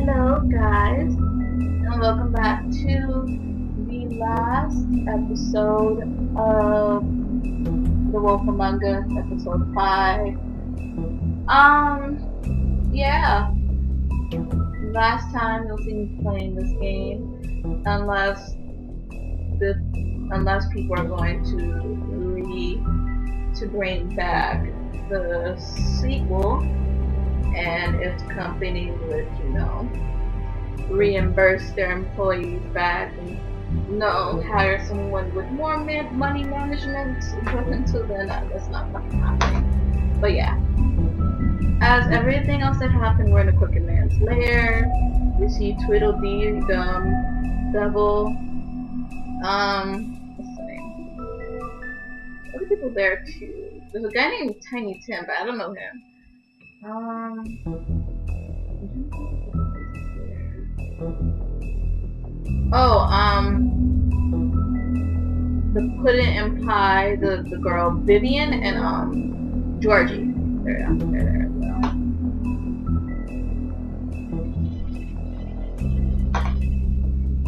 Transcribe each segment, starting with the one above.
Hello, guys, and welcome back to the last episode of The Wolf Among Us, episode 5. Yeah. Last time you'll see me playing this game, unless people are going to bring back the sequel, and if the company would, reimburse their employees back and hire someone with more money management. But until then, that's not fucking happening. But yeah, as everything else that happened, we're in a Crooked Man's lair. We see Tweedledee, Dumb, Devil. What's the name? Other people there too. There's a guy named Tiny Tim, but I don't know him. The Puddin' and Pie, the girl Vivian, and Georgie. They're there as well.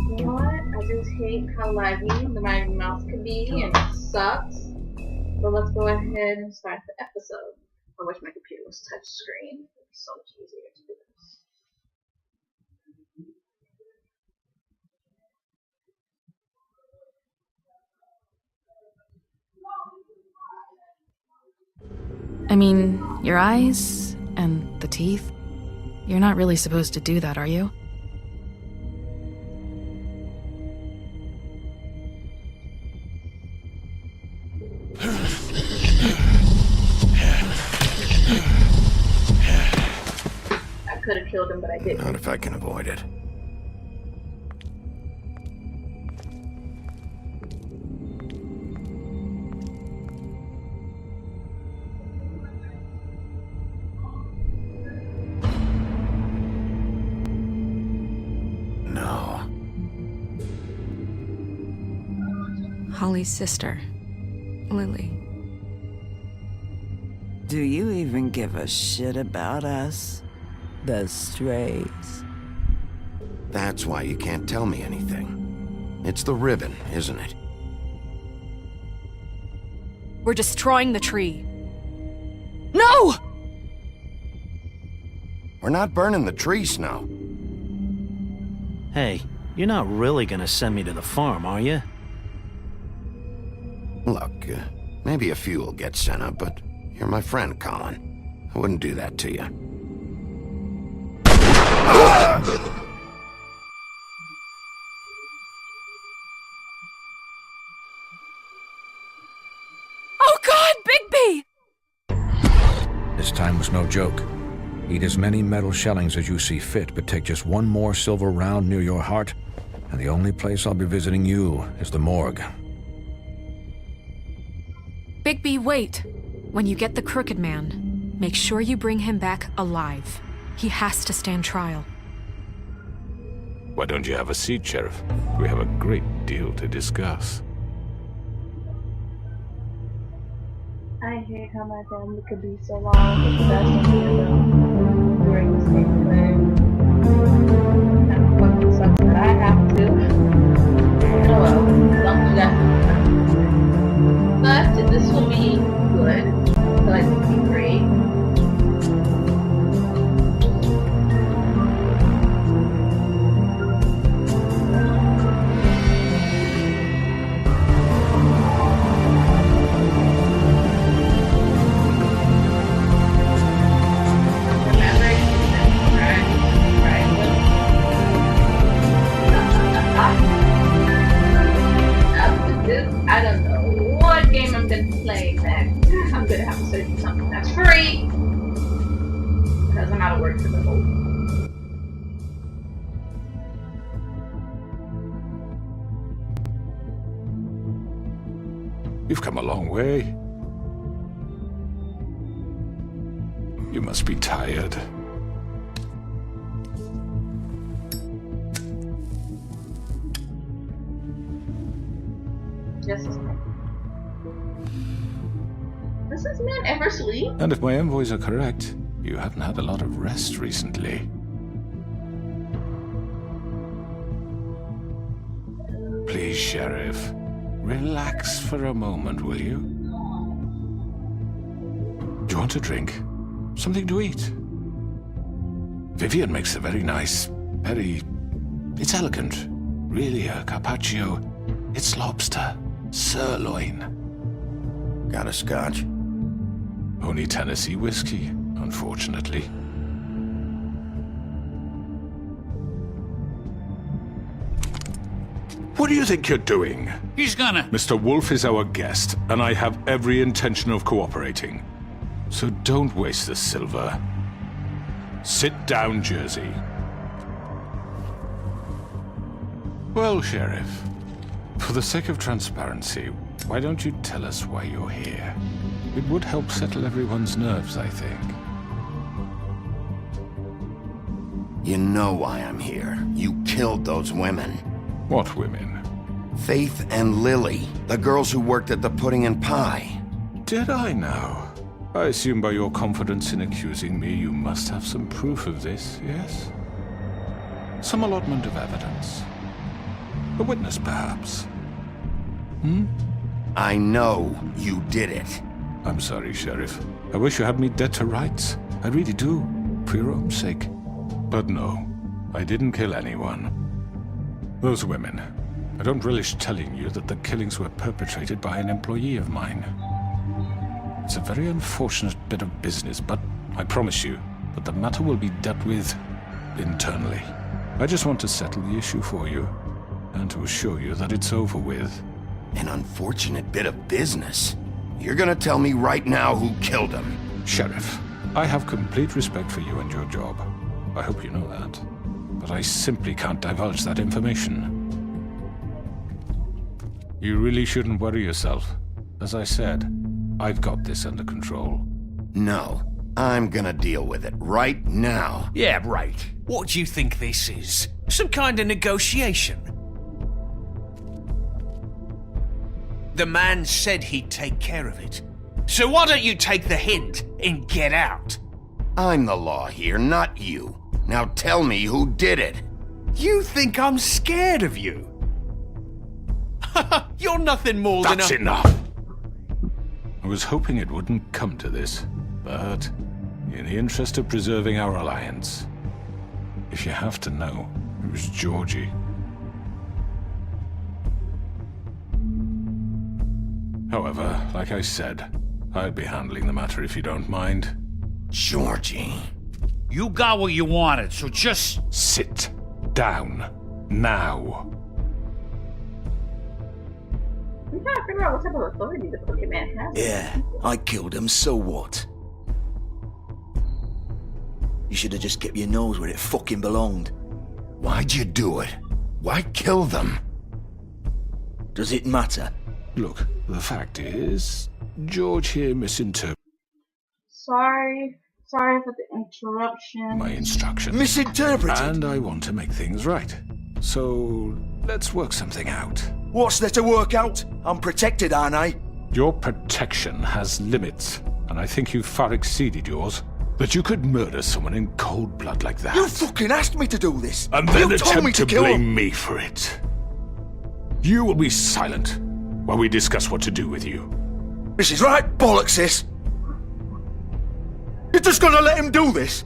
You know what? I just hate how laggy my mouse can be, and it sucks. So let's go ahead and start the episode. I wish my computer was touch screen. It would be so much easier to do this. I mean, your eyes and the teeth. You're not really supposed to do that, are you? I could have killed him, but I didn't. Not if I can avoid it. No. Holly's sister, Lily. Do you even give a shit about us? The strays. That's why you can't tell me anything. It's the ribbon, isn't it? We're destroying the tree. No! We're not burning the tree, Snow. Hey, you're not really gonna send me to the farm, are you? Look, maybe a few will get sent up, but you're my friend, Colin. I wouldn't do that to you. Oh God, Bigby! This time was no joke. Eat as many metal shellings as you see fit, but take just one more silver round near your heart, and the only place I'll be visiting you is the morgue. Bigby, wait. When you get the Crooked Man, make sure you bring him back alive. He has to stand trial. Why don't you have a seat, Sheriff? We have a great deal to discuss. I hate how my family could be so long, but that's when during the same thing. And fucking sucks that I have to. Oh well, as long as you guys. But this will be good. I feel like this will be great. I don't know what game I'm gonna play next. I'm gonna have to search for something that's free because I'm out of work for the whole. You've come a long way. You must be tired. Just a second. Does this man ever sleep? And if my envoys are correct, you haven't had a lot of rest recently. Sheriff. Relax for a moment, will you? Do you want a drink? Something to eat? Vivian makes a very nice, it's elegant. Really a carpaccio. It's lobster. Sirloin. Got a scotch? Only Tennessee whiskey, unfortunately. What do you think you're doing? He's gonna... Mr. Wolf is our guest, and I have every intention of cooperating. So don't waste the silver. Sit down, Jersey. Well, Sheriff, for the sake of transparency, why don't you tell us why you're here? It would help settle everyone's nerves, I think. You know why I'm here. You killed those women. What women? Faith and Lily, the girls who worked at the Pudding and Pie. Did I now? I assume by your confidence in accusing me, you must have some proof of this, yes? Some allotment of evidence. A witness, perhaps? I know you did it. I'm sorry, Sheriff. I wish you had me dead to rights. I really do, for your own sake. But no, I didn't kill anyone. Those women. I don't relish telling you that the killings were perpetrated by an employee of mine. It's a very unfortunate bit of business, but I promise you that the matter will be dealt with internally. I just want to settle the issue for you, and to assure you that it's over with. An unfortunate bit of business. You're gonna tell me right now who killed him. Sheriff, I have complete respect for you and your job. I hope you know that. But I simply can't divulge that information. You really shouldn't worry yourself. As I said, I've got this under control. No, I'm gonna deal with it right now. Yeah, right. What do you think this is? Some kind of negotiation? The man said he'd take care of it. So why don't you take the hint and get out? I'm the law here, not you. Now tell me who did it. You think I'm scared of you? You're nothing more That's than a... enough! I was hoping it wouldn't come to this, but in the interest of preserving our alliance, if you have to know, it was Georgie. However, like I said, I'd be handling the matter if you don't mind. Georgie. You got what you wanted, so just... Sit down. Now. I'm trying to figure out what type of authority the Pokemon has. Yeah, I killed him, so what? You should have just kept your nose where it fucking belonged. Why'd you do it? Why kill them? Does it matter? Look, the fact is, George here misinterpreted Sorry for the interruption. my instructions. Misinterpreted? And I want to make things right. So, let's work something out. What's there to work out? I'm protected, aren't I? Your protection has limits, and I think you've far exceeded yours. That you could murder someone in cold blood like that. You fucking asked me to do this! And then you told me attempt to to kill blame him! me for it. You will be silent while we discuss what to do with you. This is right bollocks, sis! You're just gonna let him do this?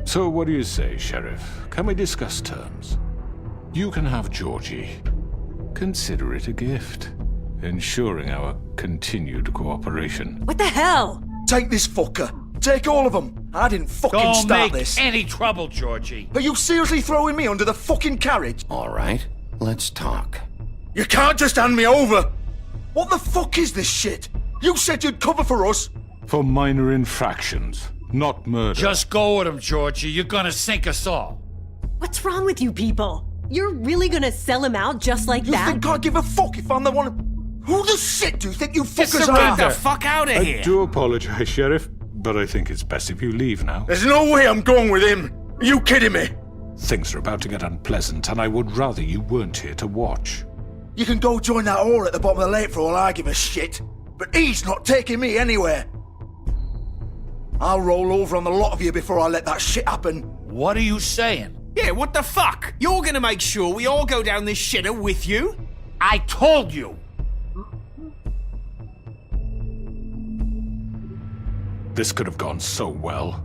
So what do you say, Sheriff? Can we discuss terms? You can have Georgie. Consider it a gift, ensuring our continued cooperation. What the hell? Take this fucker. Take all of them. I didn't fucking Don't start make this. any trouble, Georgie. Are you seriously throwing me under the fucking carriage? All right, let's talk. You can't just hand me over! What the fuck is this shit? You said you'd cover for us! For minor infractions, not murder. Just go with him, Georgie. You're gonna sink us all. What's wrong with you people? You're really gonna sell him out just like You that? think I give a fuck if I'm the one... Who the shit do you think you fuckers Get the are? fuck out of I here. do apologize, Sheriff, but I think it's best if you leave now. There's no way I'm going with him! Are you kidding me? Things are about to get unpleasant, and I would rather you weren't here to watch. You can go join that whore at the bottom of the lake for all I give a shit. But he's not taking me anywhere. I'll roll over on the lot of you before I let that shit happen. What are you saying? Yeah, what the fuck? You're gonna make sure we all go down this shitter with you? I told you. This could have gone so well.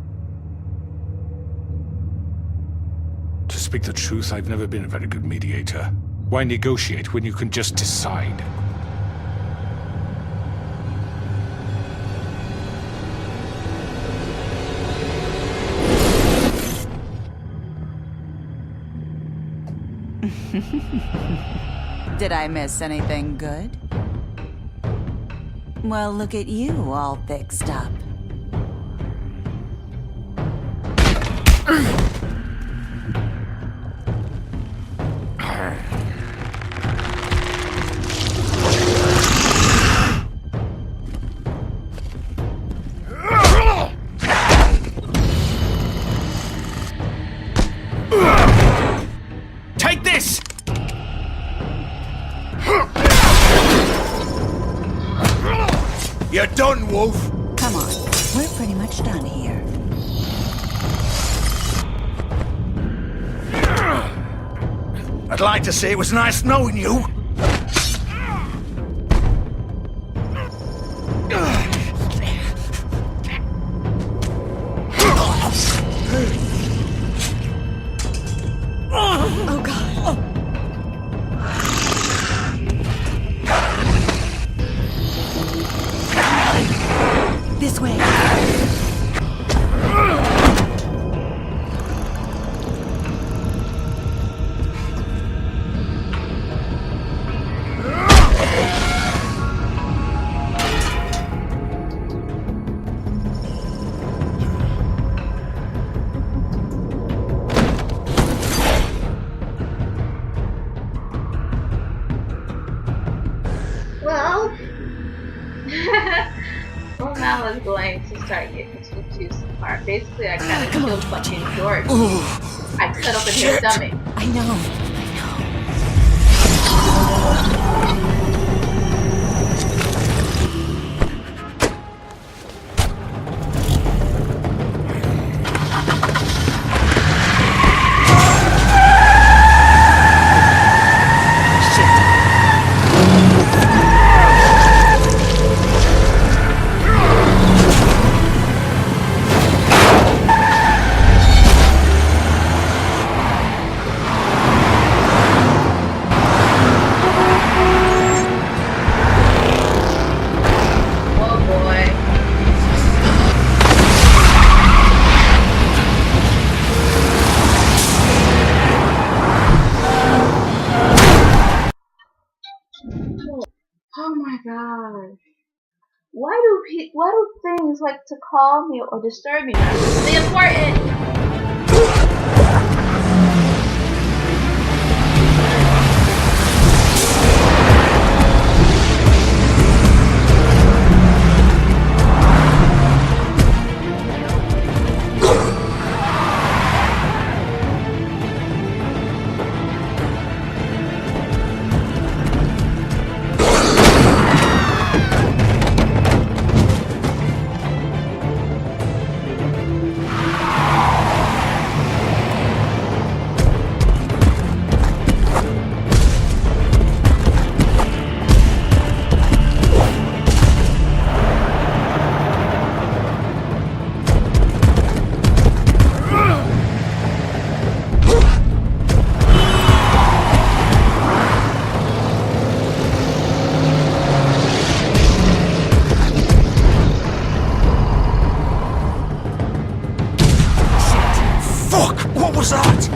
To speak the truth, I've never been a very good mediator. Why negotiate when you can just decide? Did I miss anything good? Well, look at you, all fixed up. Take this! You're done, Wolf. Come on, we're pretty much done here. I'd like to say it was nice knowing you. Oh God. This way. Well, well, now I'm going to start getting to the juicy part. Basically, I kind of killed fucking George. I cut open his stomach. I know. Oh boy. Oh my god. Why do things like to call me or disturb me? It's really important. Fuck! What was that?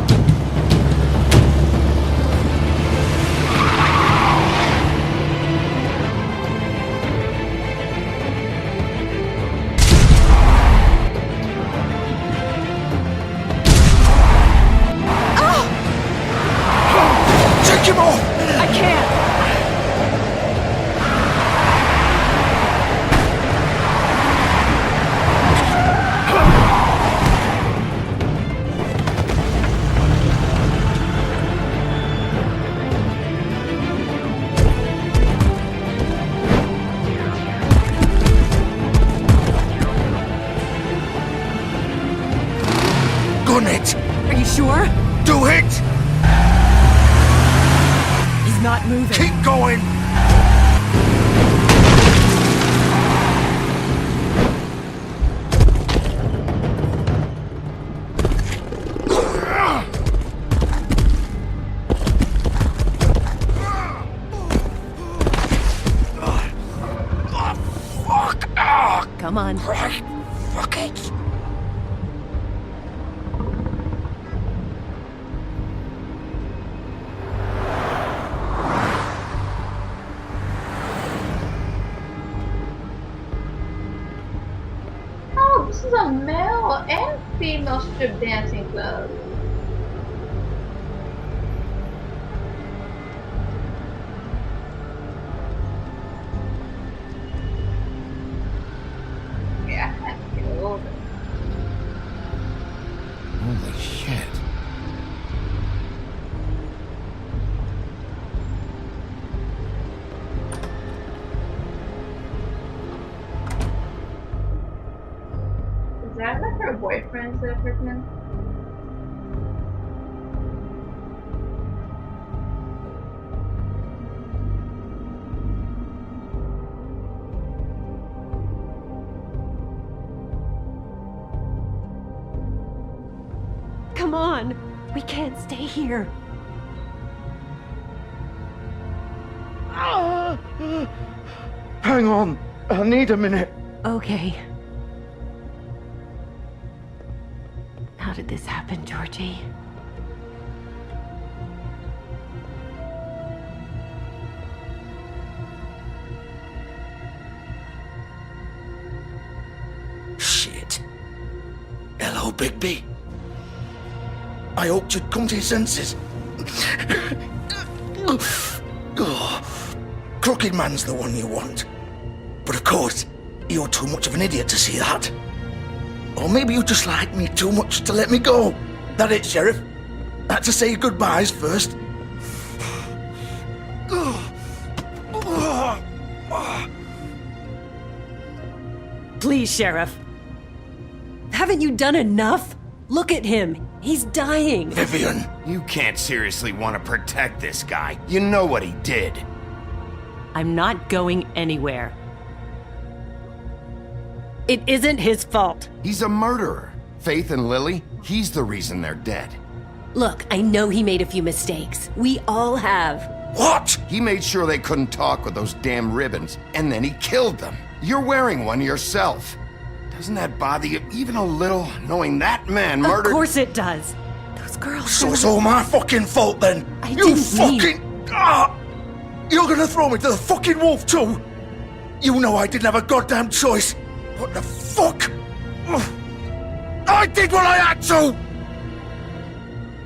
Take him off! I can't. Gun it! Are you sure? Do it! He's not moving. Keep going! Come on. Right. Fuck it. Oh, this is a male and female strip dancing club. Yeah, I have to get over. Holy shit. Is that like her boyfriend's apartment? Come on. We can't stay here. Hang on. I need a minute. Okay. How did this happen, Georgie? Shit. Hello, Bigby. I hoped you'd come to your senses. Oh, Crooked Man's the one you want. But of course, you're too much of an idiot to see that. Or maybe you just like me too much to let me go. That it, Sheriff? I had to say goodbyes first. Please, Sheriff. Haven't you done enough? Look at him. He's dying. Vivian. You can't seriously want to protect this guy. You know what he did. I'm not going anywhere. It isn't his fault. He's a murderer. Faith and Lily, he's the reason they're dead. Look, I know he made a few mistakes. We all have. What? He made sure they couldn't talk with those damn ribbons, and then he killed them. You're wearing one yourself. Doesn't that bother you even a little, knowing that man murdered— Of course it does. Those girls— So it's all my fucking fault then? I You didn't fucking— You're gonna throw me to the fucking wolf too? You know I didn't have a goddamn choice. What the fuck? I did what I had to!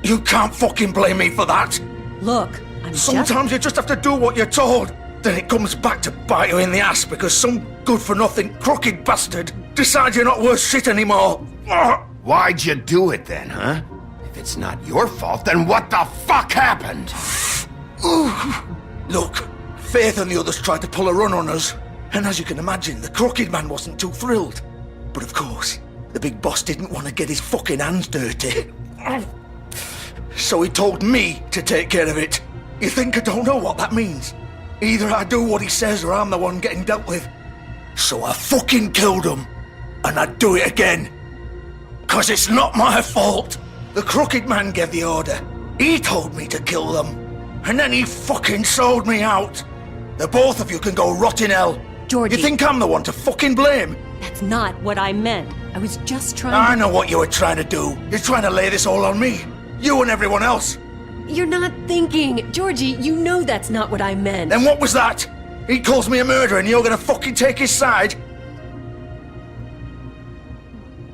You can't fucking blame me for that. Look, I'm Sometimes you just have to do what you're told. Then it comes back to bite you in the ass because some good-for-nothing crooked bastard decides you're not worth shit anymore. Why'd you do it then, huh? If it's not your fault, then what the fuck happened? Look, Faith and the others tried to pull a run on us. And as you can imagine, the Crooked Man wasn't too thrilled. But of course, the big boss didn't want to get his fucking hands dirty. So he told me to take care of it. You think I don't know what that means? Either I do what he says or I'm the one getting dealt with. So I fucking killed him. And I'd do it again. 'Cause it's not my fault. The Crooked Man gave the order. He told me to kill them. And then he fucking sold me out. The both of you can go rot in hell. Georgie. You think I'm the one to fucking blame? That's not what I meant. I was just trying I to— know what you were trying to do. You're trying to lay this all on me. You and everyone else. You're not thinking. Georgie, you know that's not what I meant. Then what was that? He calls me a murderer and you're gonna fucking take his side?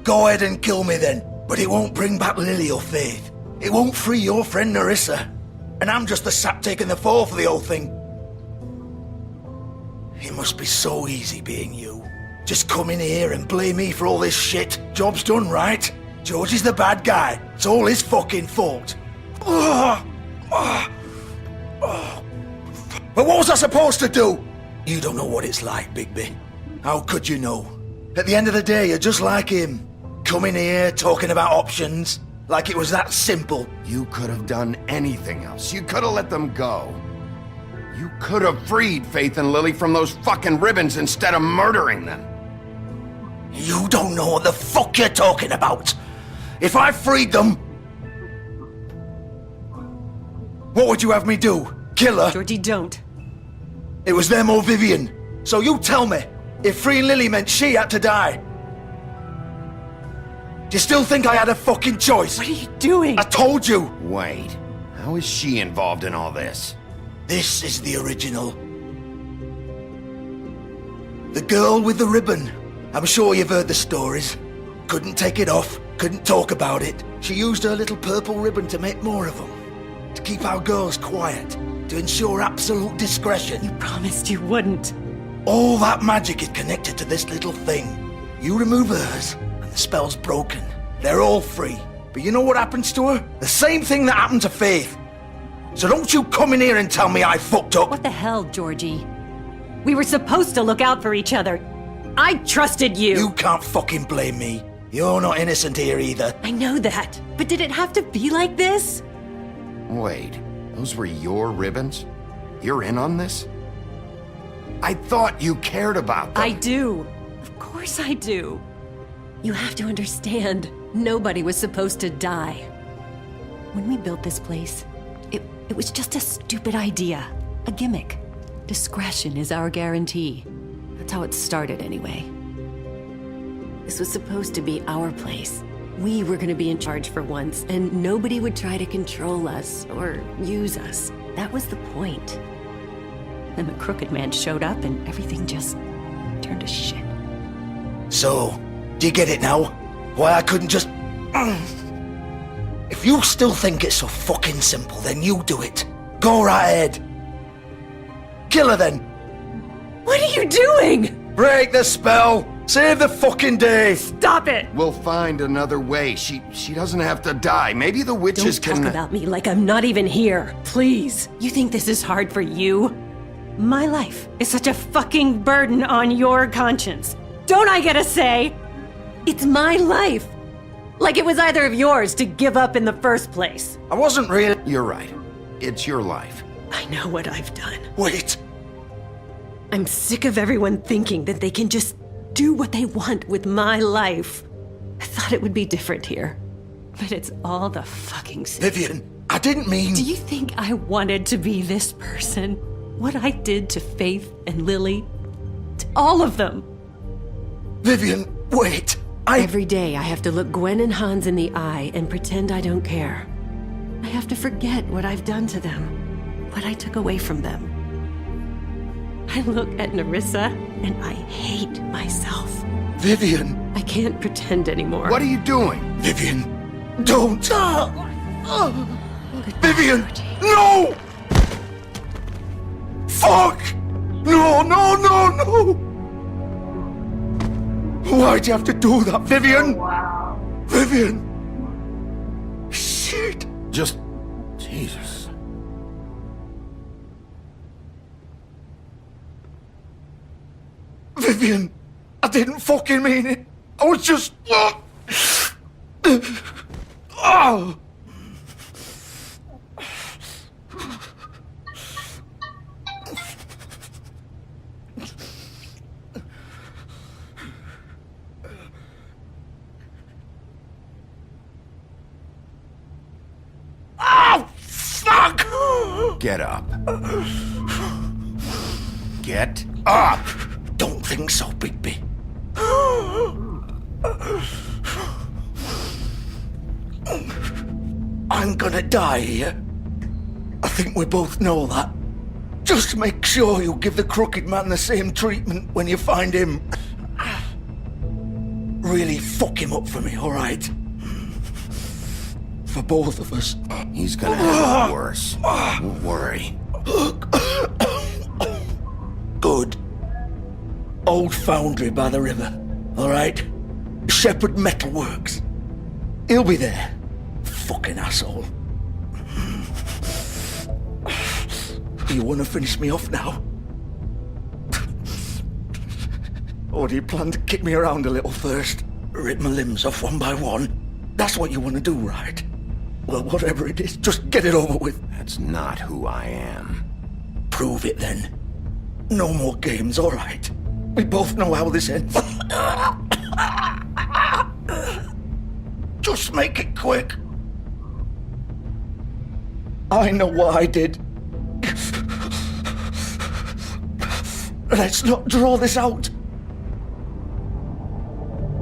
Go ahead and kill me then. But it won't bring back Lily or Faith. It won't free your friend Nerissa. And I'm just the sap taking the fall for the whole thing. It must be so easy being you. Just come in here and blame me for all this shit. Job's done, right? George is the bad guy. It's all his fucking fault. But what was I supposed to do? You don't know what it's like, Bigby. How could you know? At the end of the day, you're just like him. Coming here, talking about options. Like it was that simple. You could have done anything else. You could have let them go. You could have freed Faith and Lily from those fucking ribbons instead of murdering them. You don't know what the fuck you're talking about. If I freed them, what would you have me do? Kill her? Georgie, don't. It was them or Vivian. So you tell me, if freeing Lily meant she had to die, do you still think I had a fucking choice? What are you doing? I told you. Wait, how is she involved in all this? This is the original. The girl with the ribbon. I'm sure you've heard the stories. Couldn't take it off, couldn't talk about it. She used her little purple ribbon to make more of them. To keep our girls quiet. To ensure absolute discretion. You promised you wouldn't. All that magic is connected to this little thing. You remove hers, and the spell's broken. They're all free. But you know what happens to her? The same thing that happened to Faith. So don't you come in here and tell me I fucked up. What the hell, Georgie? We were supposed to look out for each other. I trusted you. You can't fucking blame me. You're not innocent here either. I know that. But did it have to be like this? Wait, those were your ribbons? You're in on this? I thought you cared about them. I do. Of course I do. You have to understand, nobody was supposed to die. When we built this place, it was just a stupid idea. A gimmick. Discretion is our guarantee. That's how it started anyway. This was supposed to be our place. We were gonna be in charge for once, and nobody would try to control us or use us. That was the point. Then the Crooked Man showed up and everything just turned to shit. So, do you get it now? Why I couldn't just... If you still think it's so fucking simple, then you do it. Go right ahead. Kill her then. What are you doing? Break the spell. Save the fucking day. Stop it! We'll find another way. She doesn't have to die. Maybe the witches Don't can... talk about me like I'm not even here. Please. You think this is hard for you? My life is such a fucking burden on your conscience. Don't I get a say? It's my life. Like it was either of yours to give up in the first place. I wasn't really... You're right. It's your life. I know what I've done. Wait. I'm sick of everyone thinking that they can just do what they want with my life. I thought it would be different here. But it's all the fucking same. Vivian, I didn't mean... Do you think I wanted to be this person? What I did to Faith and Lily? To all of them? Vivian, wait. Every day I have to look Gwen and Hans in the eye and pretend I don't care. I have to forget what I've done to them. What I took away from them. I look at Nerissa and I hate myself. Vivian. I can't pretend anymore. What are you doing? Vivian, don't. Vivian, Georgie. no! Fuck! No, no, no, no! Why'd you have to do that, Vivian? Wow. Vivian! Shit! Just... Jesus. Vivian, I didn't fucking mean it. I was just... Oh! Oh, fuck! Get up. Get up! Don't think so, Bigby. I'm gonna die here. I think we both know that. Just make sure you give the Crooked Man the same treatment when you find him. Really fuck him up for me, alright? For both of us. He's gonna have it worse. Don't worry. Good. Old foundry by the river, alright? Shepherd Metalworks. He'll be there. Fucking asshole. You wanna finish me off now? Or do you plan to kick me around a little first? Rip my limbs off one by one? That's what you want to do, right? Well, whatever it is, just get it over with. That's not who I am. Prove it then. No more games, all right? We both know how this ends. Just make it quick. I know what I did. Let's not draw this out.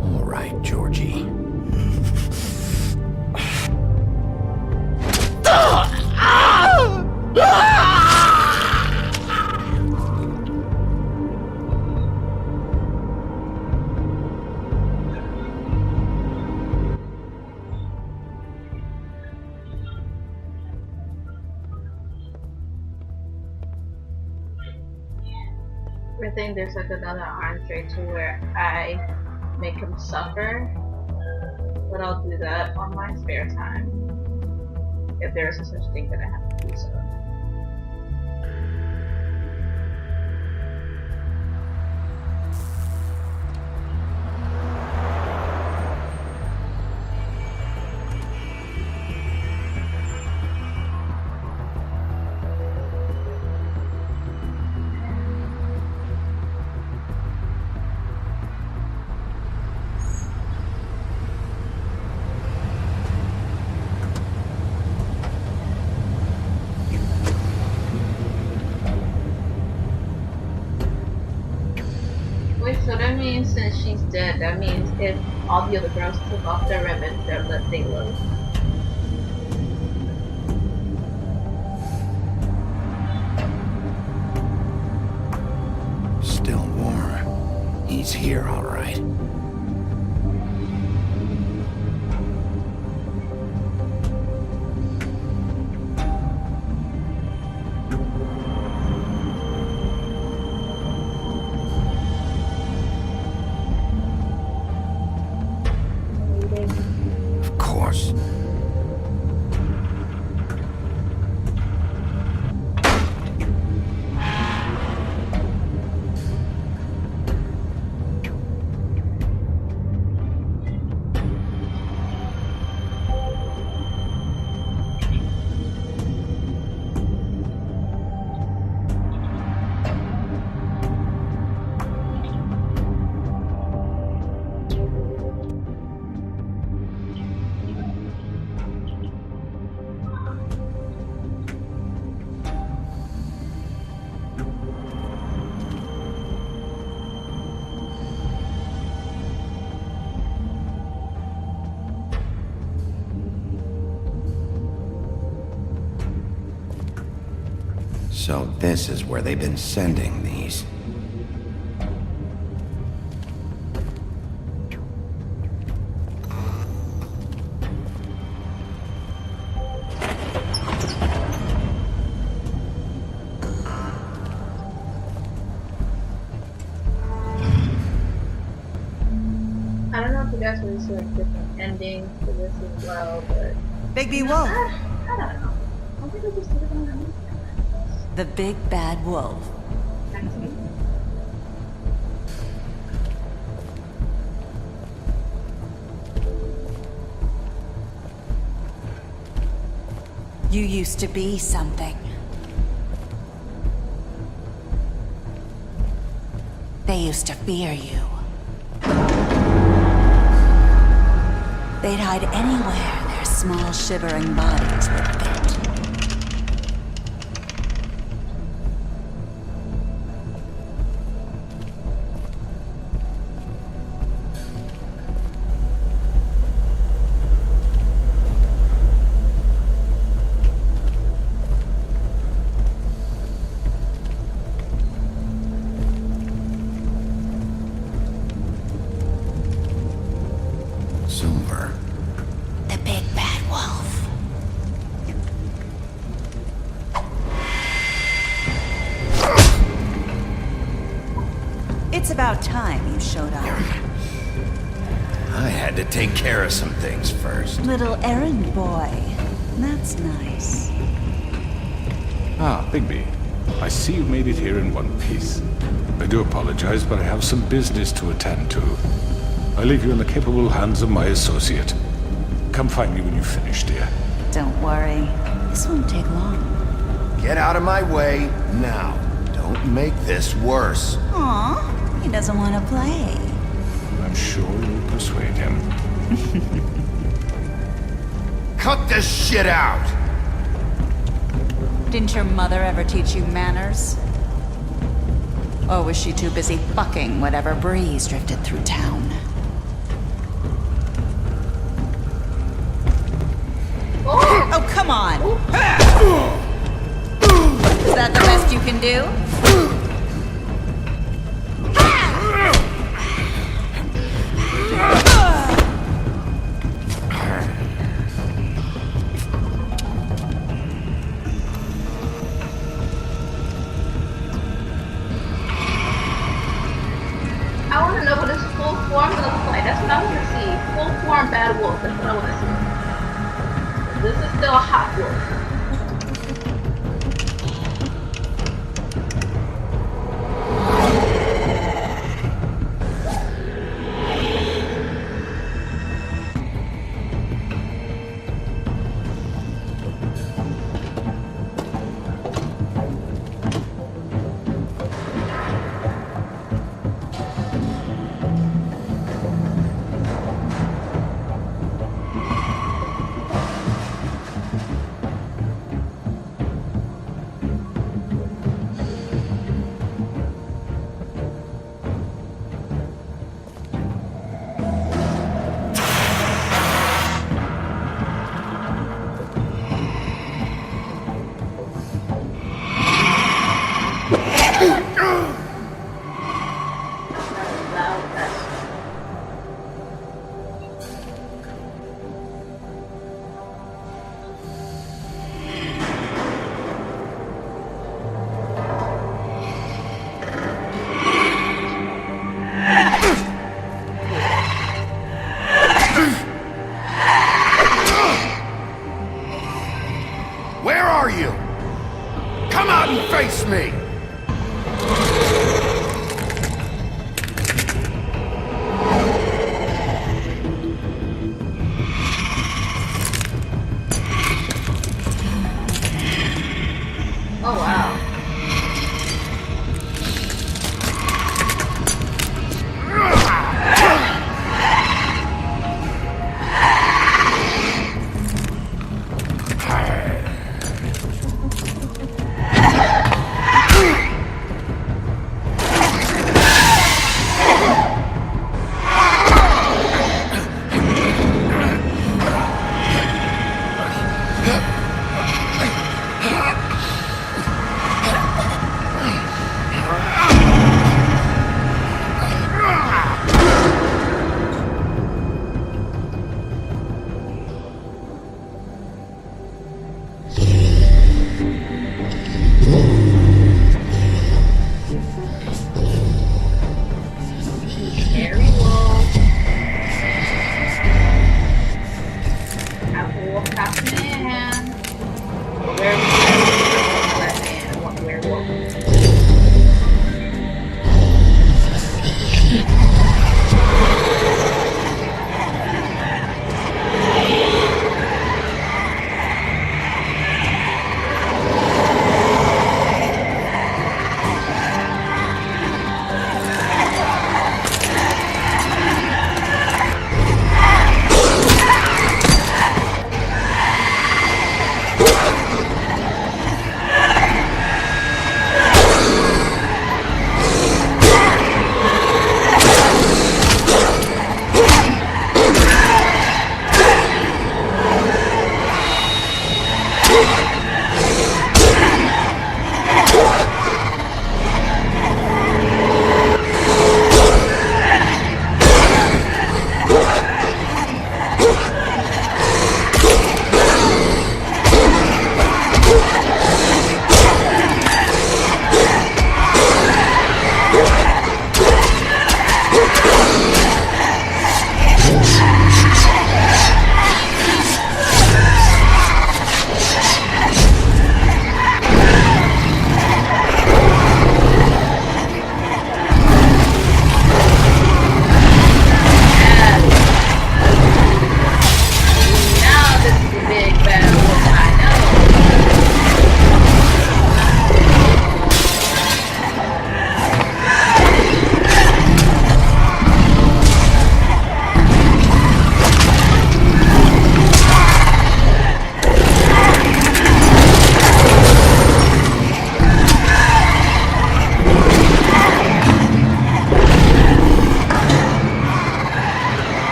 All right, Georgie. I think there's like another entree to where I make him suffer, but I'll do that on my spare time, if there is a such thing that I have to do so. Wait, so that means since she's dead, that means if all the other girls took off their ribbons, they live. Still warm. He's here, all right. Of course. So this is where they've been sending these. I don't know if you guys want to see like different endings for this as well, but Bigby Wolf. I don't know. I think we just did it on the The Big Bad Wolf. You used to be something. They used to fear you. They'd hide anywhere their small shivering bodies would fit. Silver. The Big Bad Wolf. It's about time you showed up. I had to take care of some things first. Little errand boy. That's nice. Ah, Bigby. I see you made it here in one piece. I do apologize, but I have some business to attend to. I leave you in the capable hands of my associate. come find me when you finish, dear. Don't worry. This won't take long. Get out of my way now. Don't make this worse. Aw, he doesn't want to play. I'm sure you'll persuade him. Cut this shit out! Didn't your mother ever teach you manners? Or was she too busy fucking whatever breeze drifted through town? Oh, come on! Is that the best you can do? I want to know what his full form looks like. That's what I want to see. Full form bad wolf. That's what I want to see. This is still a hot wolf. Where are you? Come out and face me! Oh wow. Very well. Apple wolf half man. Werewolf. I want werewolf.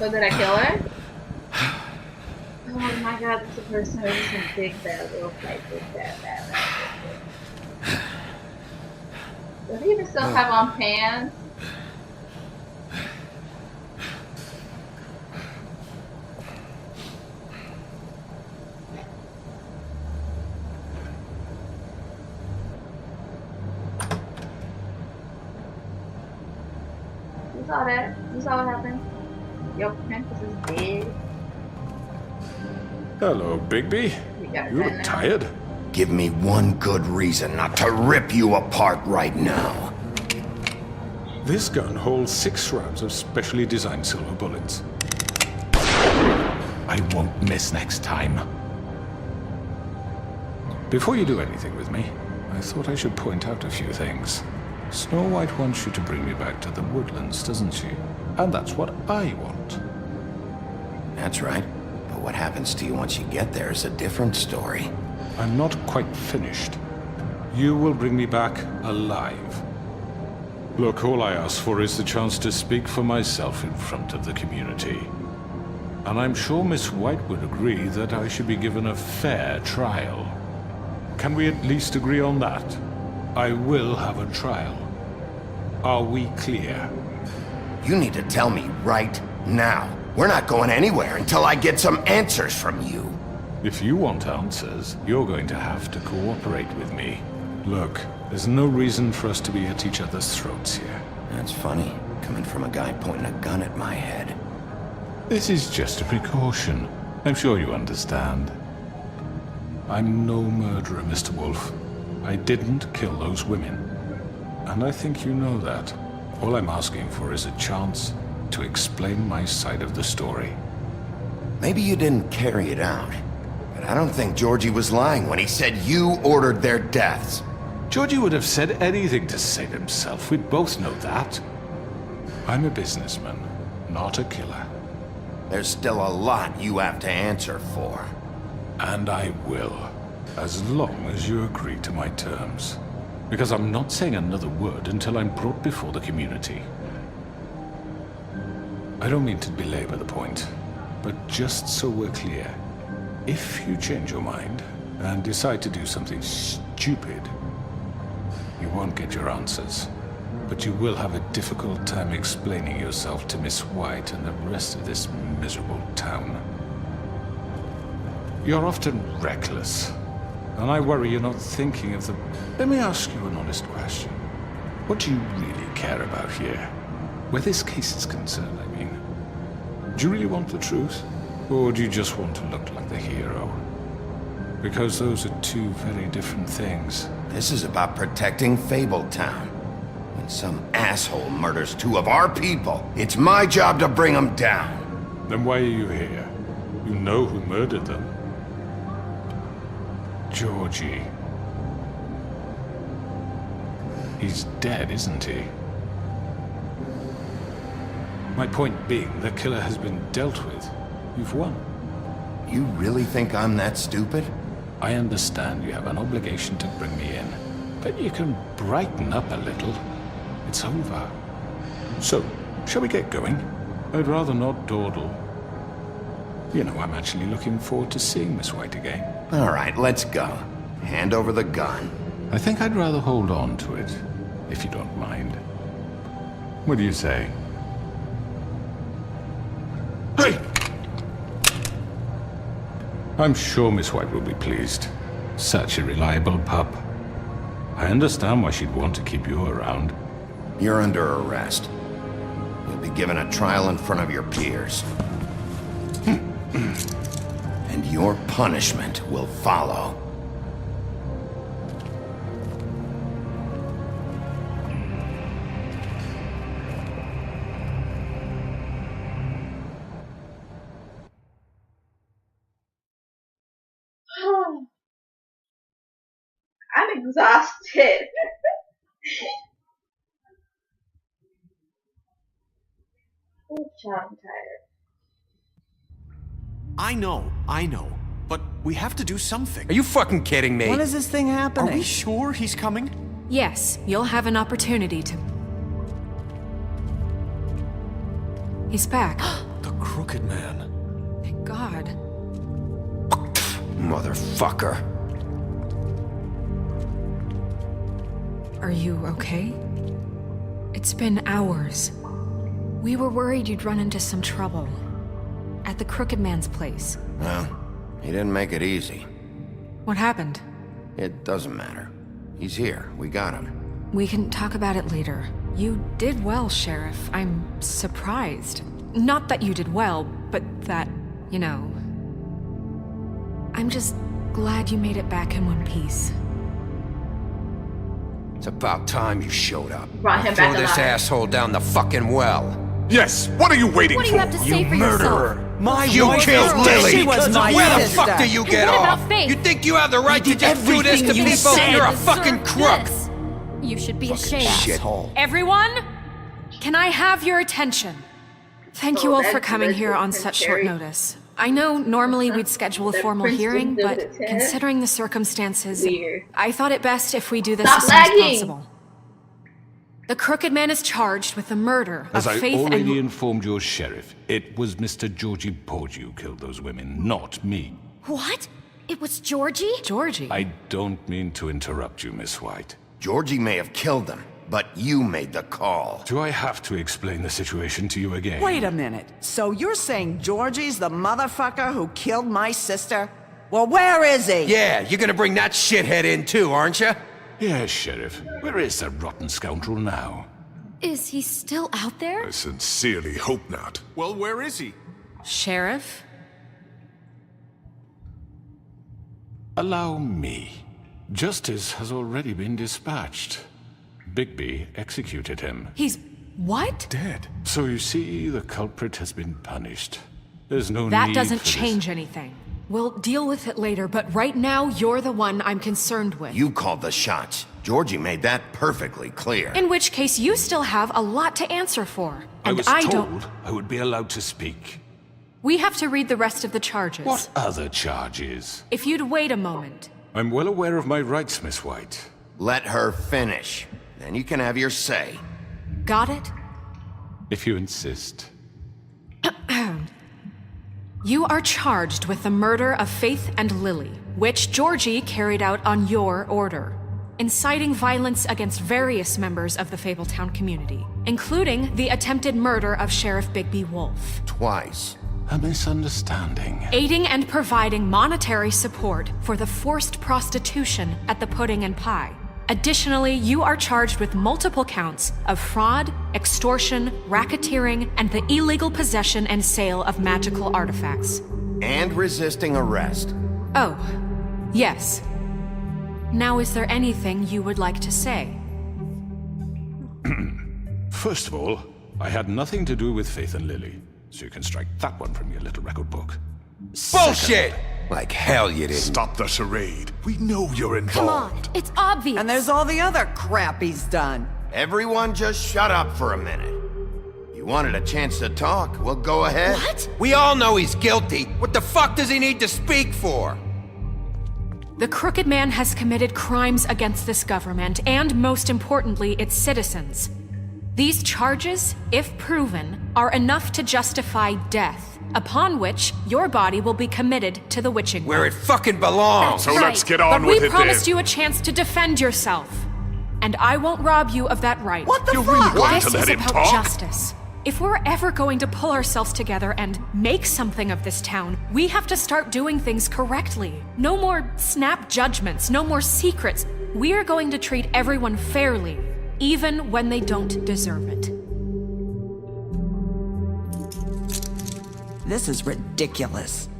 So did I kill her? Oh my god, this is the first time I've seen Big Bad Little Fight Big Bad. Does he even still have on pants? You saw that? You saw what happened? Your princess is dead. Hello, Bigby. You look tired. Give me one good reason not to rip you apart right now. This gun holds 6 rounds of specially designed silver bullets. I won't miss next time. Before you do anything with me, I thought I should point out a few things. Snow White wants you to bring me back to the woodlands, doesn't she? And that's what I want. That's right. But what happens to you once you get there is a different story. I'm not quite finished. You will bring me back alive. Look, all I ask for is the chance to speak for myself in front of the community. And I'm sure Miss White would agree that I should be given a fair trial. Can we at least agree on that? I will have a trial. Are we clear? You need to tell me right now. We're not going anywhere until I get some answers from you. If you want answers, you're going to have to cooperate with me. Look, there's no reason for us to be at each other's throats here. That's funny, coming from a guy pointing a gun at my head. This is just a precaution. I'm sure you understand. I'm no murderer, Mr. Wolf. I didn't kill those women. And I think you know that. All I'm asking for is a chance to explain my side of the story. Maybe you didn't carry it out. But I don't think Georgie was lying when he said you ordered their deaths. Georgie would have said anything to save himself. We both know that. I'm a businessman, not a killer. There's still a lot you have to answer for. And I will, as long as you agree to my terms. Because I'm not saying another word until I'm brought before the community. I don't mean to belabor the point, but just so we're clear, if you change your mind and decide to do something stupid, you won't get your answers. But you will have a difficult time explaining yourself to Miss White and the rest of this miserable town. You're often reckless, and I worry you're not thinking of the... Let me ask you an honest question. What do you really care about here? Where this case is concerned, I mean. Do you really want the truth? Or do you just want to look like the hero? Because those are two very different things. This is about protecting Fabletown. When some asshole murders 2 of our people, it's my job to bring them down. Then why are you here? You know who murdered them. Georgie. He's dead, isn't he? My point being, the killer has been dealt with. You've won. You really think I'm that stupid? I understand you have an obligation to bring me in, but you can brighten up a little. It's over. So, shall we get going? I'd rather not dawdle. You know, I'm actually looking forward to seeing Miss White again. All right, let's go. Hand over the gun. I think I'd rather hold on to it, if you don't mind. What do you say? Hey! I'm sure Miss White will be pleased. Such a reliable pup. I understand why she'd want to keep you around. You're under arrest. You'll be given a trial in front of your peers. And your punishment will follow. I'm exhausted. Oh, child, I'm tired. I know. But we have to do something. Are you fucking kidding me? When is this thing happening? Are we sure he's coming? Yes, you'll have an opportunity to... He's back. The Crooked Man. Thank God. Motherfucker. Are you okay? It's been hours. We were worried you'd run into some trouble. At the Crooked Man's place. Well, he didn't make it easy. What happened? It doesn't matter. He's here. We got him. We can talk about it later. You did well, Sheriff. I'm surprised. Not that you did well, but that, you know... I'm just glad you made it back in one piece. It's about time you showed up. Brought him Throw back this alive. asshole down the fucking well. Yes, what are you waiting What do you have to say for yourself? You killed Lily! She was my Where the sister. fuck do you get What off? about Faith? You think you have the right to just do this to everything you people? said. You're a fucking crook! This. You should be ashamed. Shithole. Everyone, can I have your attention? Thank you Oh, all for that's coming good. here on Prince such short Harry. notice. I know normally we'd schedule a That formal Prince hearing, didn't do but it, Ted. considering the circumstances, Weird. I thought it best if we do this Stop as soon as lagging. possible. The Crooked Man is charged with the murder As of I Faith already and... informed your sheriff, it was Mr. Georgie Porgy who killed those women, not me. What? It was Georgie? Georgie. I don't mean to interrupt you, Miss White. Georgie may have killed them, but you made the call. Do I have to explain the situation to you again? Wait a minute. So you're saying Georgie's the motherfucker who killed my sister? Well, where is he? Yeah, you're gonna bring that shithead in too, aren't you? Yes, Sheriff. Where is that rotten scoundrel now? Is he still out there? I sincerely hope not. Well, where is he? Sheriff? Allow me. Justice has already been dispatched. Bigby executed him. He's... what? Dead. So you see, the culprit has been punished. There's no That need doesn't for this. change anything. We'll deal with it later, but right now, you're the one I'm concerned with. You called the shots. Georgie made that perfectly clear. In which case, you still have a lot to answer for. I And was I told don't... I would be allowed to speak. We have to read the rest of the charges. What other charges? If you'd wait a moment. I'm well aware of my rights, Miss White. Let her finish. Then you can have your say. Got it? If you insist. You are charged with the murder of Faith and Lily, which Georgie carried out on your order, inciting violence against various members of the Fabletown community, including the attempted murder of Sheriff Bigby Wolf. Twice. A misunderstanding. Aiding and providing monetary support for the forced prostitution at the Pudding and Pie. Additionally, you are charged with multiple counts of fraud, extortion, racketeering, and the illegal possession and sale of magical artifacts. And resisting arrest. Oh, yes. Now, is there anything you would like to say? First of all, I had nothing to do with Faith and Lily, so you can strike that one from your little record book. Bullshit! Like hell you didn't. Stop the charade. We know you're involved. Come on, it's obvious. And there's all the other crap he's done. Everyone just shut up for a minute. You wanted a chance to talk, well go ahead. What? We all know he's guilty. What the fuck does he need to speak for? The Crooked Man has committed crimes against this government and, most importantly, its citizens. These charges, if proven, are enough to justify death, upon which your body will be committed to the witching Where well. it fucking belongs. So Right. let's get on But with we it promised then. you a chance to defend yourself. And I won't rob you of that right. What the You're fuck? really going This to let is him about talk? justice. If we're ever going to pull ourselves together and make something of this town, we have to start doing things correctly. No more snap judgments, no more secrets. We are going to treat everyone fairly, even when they don't deserve it. This is ridiculous.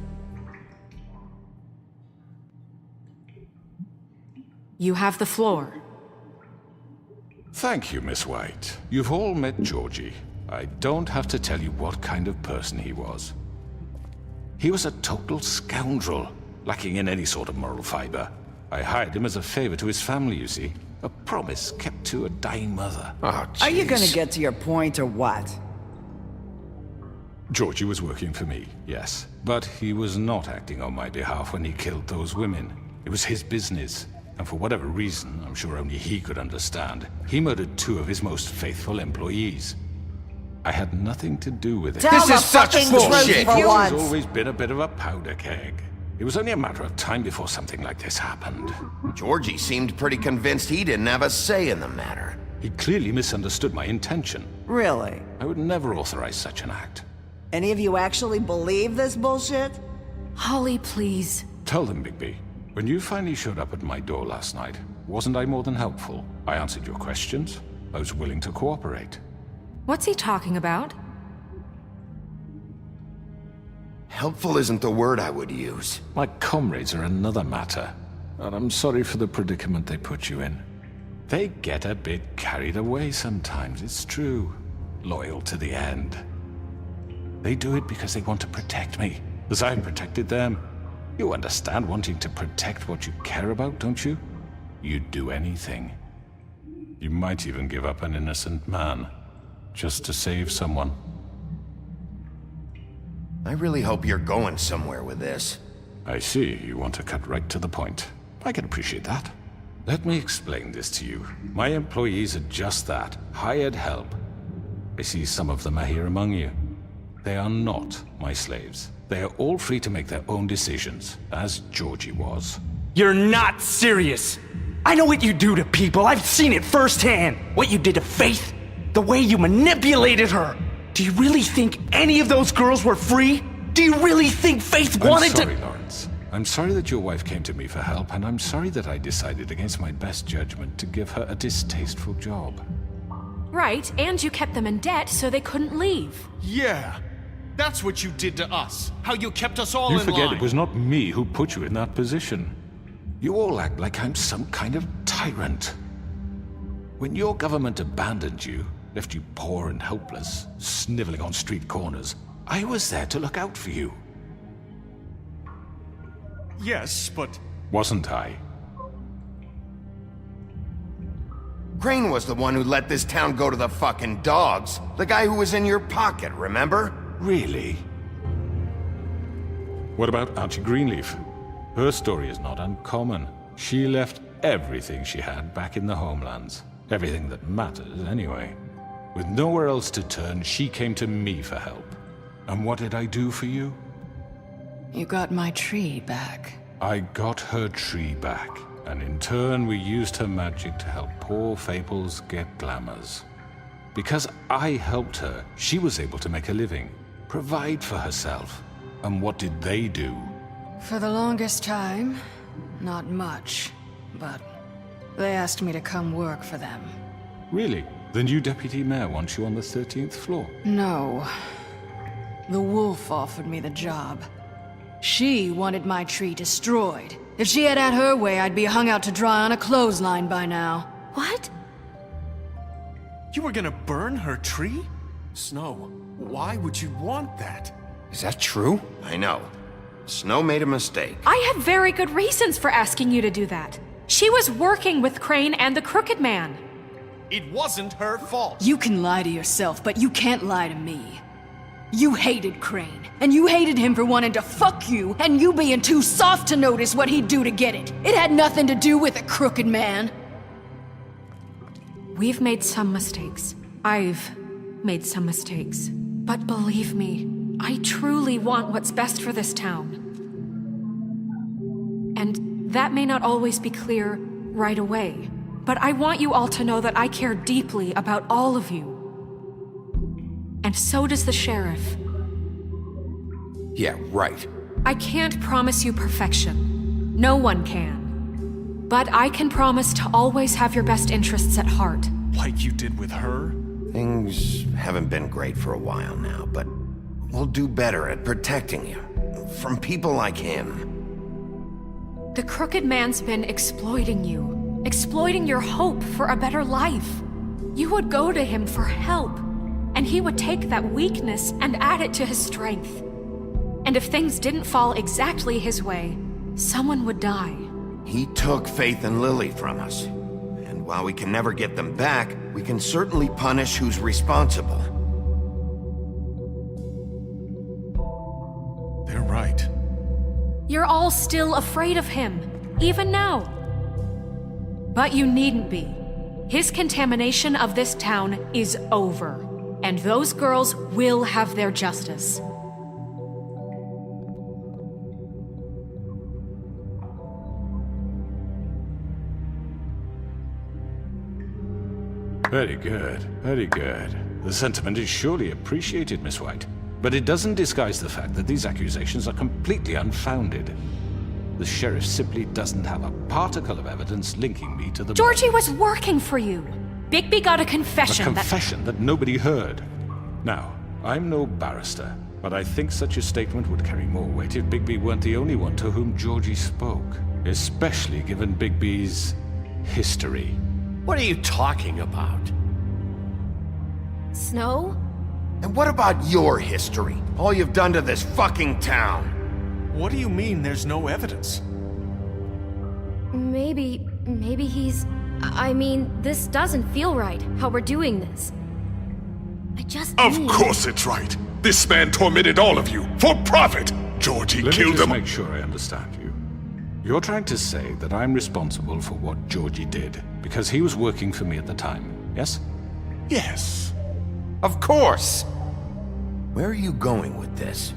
You have the floor. Thank you, Miss White. You've all met Georgie. I don't have to tell you what kind of person he was. He was a total scoundrel, lacking in any sort of moral fiber. I hired him as a favor to his family, you see. A promise kept to a dying mother. Oh, Are you gonna jeez. get to your point or what? Georgie was working for me, yes. But he was not acting on my behalf when he killed those women. It was his business. And for whatever reason, I'm sure only he could understand, he murdered two of his most faithful employees. I had nothing to do with it. Tell This the is such fucking bullshit. truth for You've once. always been a bit of a powder keg. It was only a matter of time before something like this happened. Georgie seemed pretty convinced he didn't have a say in the matter. He clearly misunderstood my intention. Really? I would never authorize such an act. Any of you actually believe this bullshit? Holly, please. Tell them, Bigby. When you finally showed up at my door last night, wasn't I more than helpful? I answered your questions. I was willing to cooperate. What's he talking about? Helpful isn't the word I would use. My comrades are another matter, and I'm sorry for the predicament they put you in. They get a bit carried away sometimes, it's true. Loyal to the end. They do it because they want to protect me, as I've protected them. You understand wanting to protect what you care about, don't you? You'd do anything. You might even give up an innocent man, just to save someone. I really hope you're going somewhere with this. I see, you want to cut right to the point. I can appreciate that. Let me explain this to you. My employees are just that, hired help. I see some of them are here among you. They are not my slaves. They are all free to make their own decisions, as Georgie was. You're not serious! I know what you do to people, I've seen it firsthand! What you did to Faith, the way you manipulated her! Do you really think any of those girls were free? Do you really think Faith wanted I'm sorry, Lawrence. I'm sorry that your wife came to me for help, and I'm sorry that I decided against my best judgment to give her a distasteful job. Right, and you kept them in debt so they couldn't leave. Yeah. That's what you did to us. How you kept us all You in forget line. it was not me who put you in that position. You all act like I'm some kind of tyrant. When your government abandoned you, left you poor and helpless, sniveling on street corners, I was there to look out for you. Yes, but... Wasn't I? Crane was the one who let this town go to the fucking dogs. The guy who was in your pocket, remember? Really? What about Archie Greenleaf? Her story is not uncommon. She left everything she had back in the homelands. Everything that matters, anyway. With nowhere else to turn, she came to me for help. And what did I do for you? You got my tree back. I got her tree back, and in turn we used her magic to help poor Fables get glamours. Because I helped her, she was able to make a living, provide for herself. And what did they do? For the longest time, not much, but they asked me to come work for them. Really? The new deputy mayor wants you on the 13th floor? No. The wolf offered me the job. She wanted my tree destroyed. If she had her way, I'd be hung out to dry on a clothesline by now. What? You were gonna burn her tree? Snow, why would you want that? Is that true? I know. Snow made a mistake. I had very good reasons for asking you to do that. She was working with Crane and the Crooked Man. It wasn't her fault. You can lie to yourself, but you can't lie to me. You hated Crane, and you hated him for wanting to fuck you, and you being too soft to notice what he'd do to get it. It had nothing to do with the Crooked Man. We've made some mistakes. I've made some mistakes. But believe me, I truly want what's best for this town. And that may not always be clear right away, but I want you all to know that I care deeply about all of you. And so does the sheriff. Yeah, right. I can't promise you perfection. No one can. But I can promise to always have your best interests at heart. Like you did with her? Things haven't been great for a while now, but we'll do better at protecting you. From people like him. The Crooked Man's been exploiting you. Exploiting your hope for a better life. You would go to him for help. And he would take that weakness and add it to his strength. And if things didn't fall exactly his way, someone would die. He took Faith and Lily from us. And while we can never get them back, we can certainly punish who's responsible. They're right. You're all still afraid of him, even now. But you needn't be. His contamination of this town is over. And those girls will have their justice. Very good, very good. The sentiment is surely appreciated, Miss White. But it doesn't disguise the fact that these accusations are completely unfounded. The sheriff simply doesn't have a particle of evidence linking me to the... Georgie was working for you. Bigby got a confession A confession that nobody heard. Now, I'm no barrister, but I think such a statement would carry more weight if Bigby weren't the only one to whom Georgie spoke. Especially given Bigby's history. What are you talking about? Snow? And what about your history? All you've done to this fucking town? What do you mean there's no evidence? Maybe he's... I mean, this doesn't feel right, how we're doing this. I just Of mean... course it's right. This man tormented all of you, for profit. Georgie Let me killed just him. make sure I understand you. You're trying to say that I'm responsible for what Georgie did, because he was working for me at the time, yes? Yes. Of course! Where are you going with this?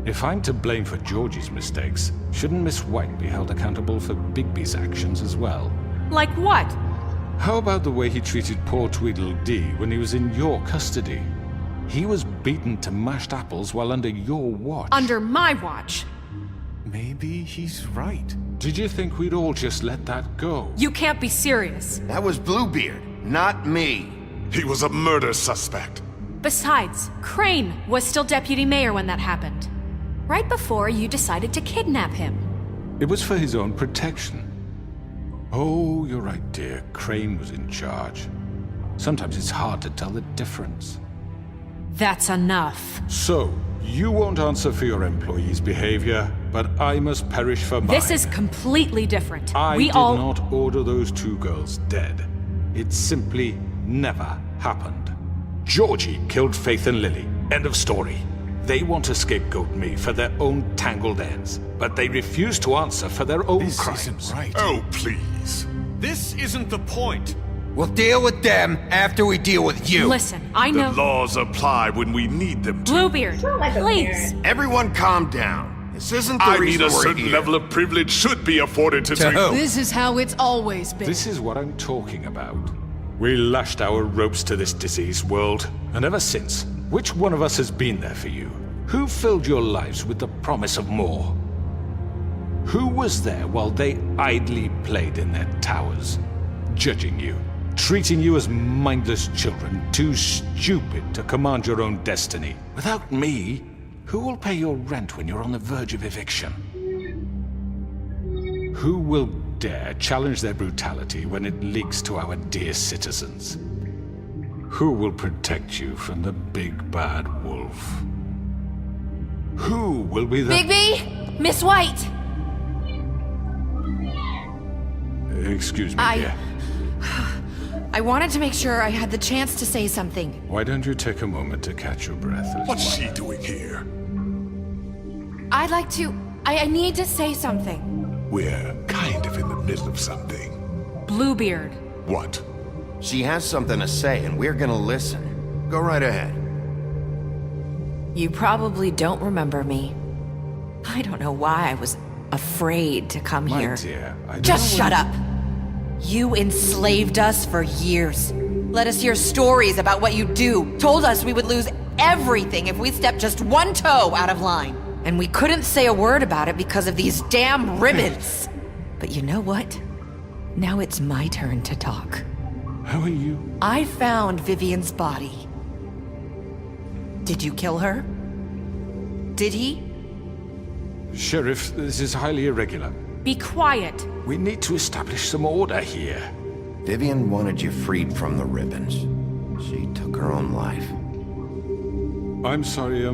If I'm to blame for Georgie's mistakes, shouldn't Miss White be held accountable for Bigby's actions as well? Like what? How about the way he treated poor Tweedledee when he was in your custody? He was beaten to mashed apples while under your watch. Under my watch. Maybe he's right. Did you think we'd all just let that go? You can't be serious. That was Bluebeard, not me. He was a murder suspect. Besides, Crane was still deputy mayor when that happened. Right before you decided to kidnap him. It was for his own protection. Oh, you're right, dear. Crane was in charge. Sometimes it's hard to tell the difference. That's enough. So, you won't answer for your employees' behavior, but I must perish for mine. This is completely different. I We did all... not order those two girls dead. It simply never happened. Georgie killed Faith and Lily. End of story. They want to scapegoat me for their own tangled ends, but they refuse to answer for their own crimes. This isn't right. Oh, please. This isn't the point. We'll deal with them after we deal with you. Listen, I know... The laws apply when we need them to. Bluebeard, please. Everyone calm down. This isn't the I reason mean, a we're certain here. level of privilege should be afforded to This is how it's always been. This is what I'm talking about. We lashed our ropes to this diseased world, and ever since, which one of us has been there for you? Who filled your lives with the promise of more? Who was there while they idly played in their towers, judging you, treating you as mindless children, too stupid to command your own destiny? Without me, who will pay your rent when you're on the verge of eviction? Who will dare challenge their brutality when it leaks to our dear citizens? Who will protect you from the big bad wolf? Who will be the... Bigby! Miss White! Excuse me, dear. I wanted to make sure I had the chance to say something. Why don't you take a moment to catch your breath? Little What's one? she doing here? I'd like to... I need to say something. We're kind of in the middle of something. Bluebeard. What? She has something to say, and we're gonna listen. Go right ahead. You probably don't remember me. I don't know why I was afraid to come My here. dear, I Just know shut up! You enslaved us for years. Let us hear stories about what you do. Told us we would lose everything if we stepped just one toe out of line. And we couldn't say a word about it because of these damn ribbons. But you know what? Now it's my turn to talk. How are you? I found Vivian's body. Did you kill her? Did he? Sheriff, this is highly irregular. Be quiet. We need to establish some order here. Vivian wanted you freed from the ribbons. She took her own life. I'm sorry,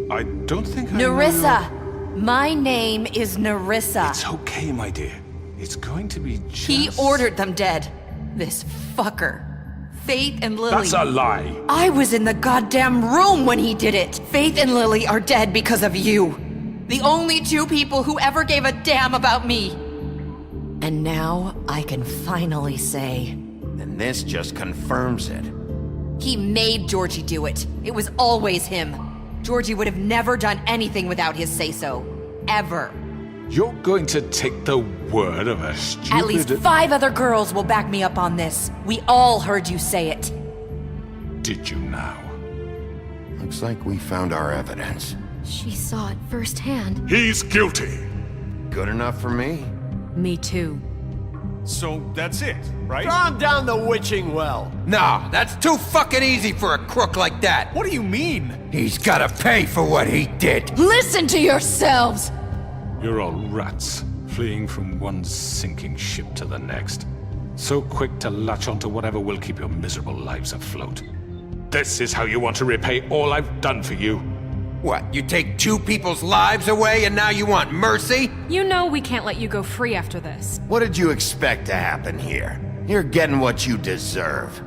I don't think I know Nerissa! My name is Nerissa. It's okay, my dear. It's going to be just... He ordered them dead. This fucker. Faith and Lily. That's a lie. I was in the goddamn room when he did it. Faith and Lily are dead because of you. The only two people who ever gave a damn about me. And now I can finally say... And this just confirms it. He made Georgie do it. It was always him. Georgie would have never done anything without his say-so. Ever. You're going to take the word of a stupid... At least 5 other girls will back me up on this. We all heard you say it. Did you now? Looks like we found our evidence. She saw it firsthand. He's guilty. Good enough for me? Me too. So that's it, right? Calm down the witching well. Nah, that's too fucking easy for a crook like that. What do you mean? He's gotta pay for what he did. Listen to yourselves! You're all rats, fleeing from one sinking ship to the next. So quick to latch onto whatever will keep your miserable lives afloat. This is how you want to repay all I've done for you? What, you take 2 people's lives away and now you want mercy? You know we can't let you go free after this. What did you expect to happen here? You're getting what you deserve.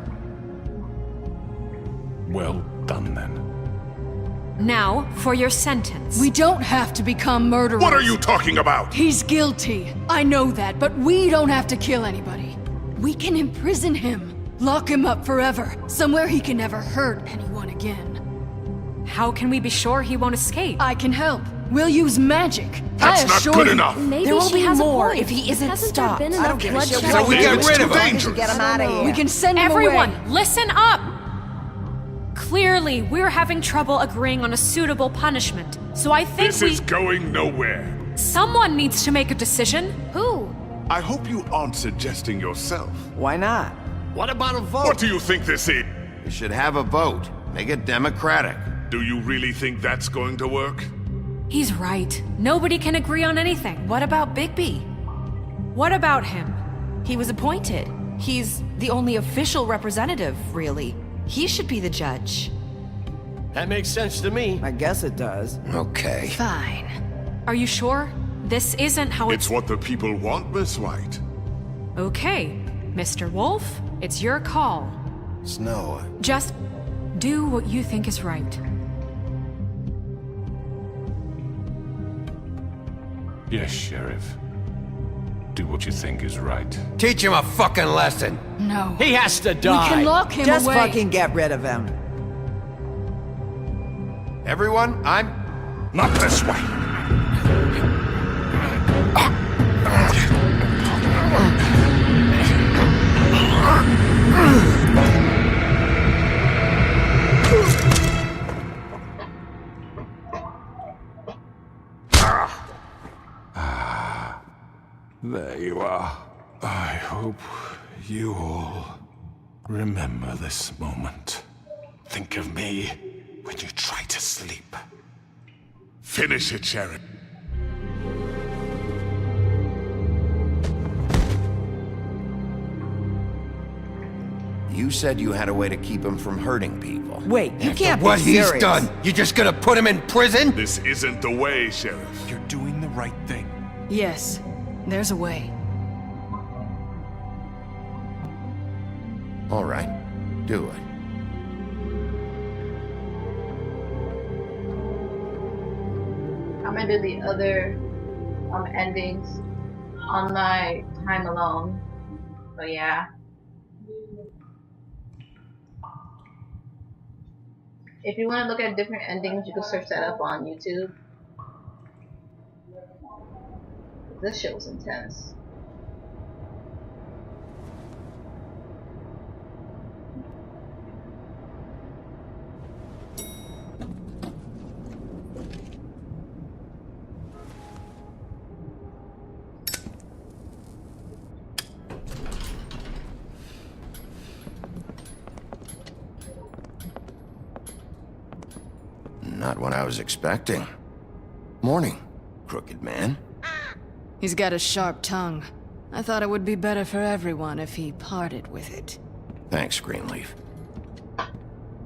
Well done, then. Now, for your sentence. We don't have to become murderers. What are you talking about? He's guilty. I know that, but we don't have to kill anybody. We can imprison him. Lock him up forever. Somewhere he can never hurt anyone again. How can we be sure he won't escape? I can help. We'll use magic. That's not good enough. Maybe There will she be has more a point. if he isn't Hasn't stopped. There been I enough don't give a shit. bloodshed? So we get rid of him. Dangerous. Get him out of here. We can send him Everyone, away. listen up! Clearly, we're having trouble agreeing on a suitable punishment, so I think This is going nowhere. Someone needs to make a decision. Who? I hope you aren't suggesting yourself. Why not? What about a vote? What do you think this is? We should have a vote. Make it democratic. Do you really think that's going to work? He's right. Nobody can agree on anything. What about Bigby? What about him? He was appointed. He's the only official representative, really. He should be the judge. That makes sense to me. I guess it does. Okay. Fine. Are you sure? This isn't how It's what the people want, Miss White. Okay, Mr. Wolf, it's your call. Snow. Just do what you think is right. Yes, Sheriff. Do what you think is right. Teach him a fucking lesson. No. He has to We die. can lock him Just away. fucking get rid of him. Everyone, I'm... Not this way. There you are. I hope you all remember this moment. Think of me when you try to sleep. Finish it, Sheriff. You said you had a way to keep him from hurting people. Wait, you can't What be he's serious. done, you just gonna put him in prison? This isn't the way, Sheriff. You're doing the right thing. Yes, there's a way. All right, do it. I'm gonna do the other endings on my time alone. So yeah. If you want to look at different endings, you can search that up on YouTube. This shit was intense. Not what I was expecting. Morning, crooked man. He's got a sharp tongue. I thought it would be better for everyone if he parted with it. Thanks, Greenleaf.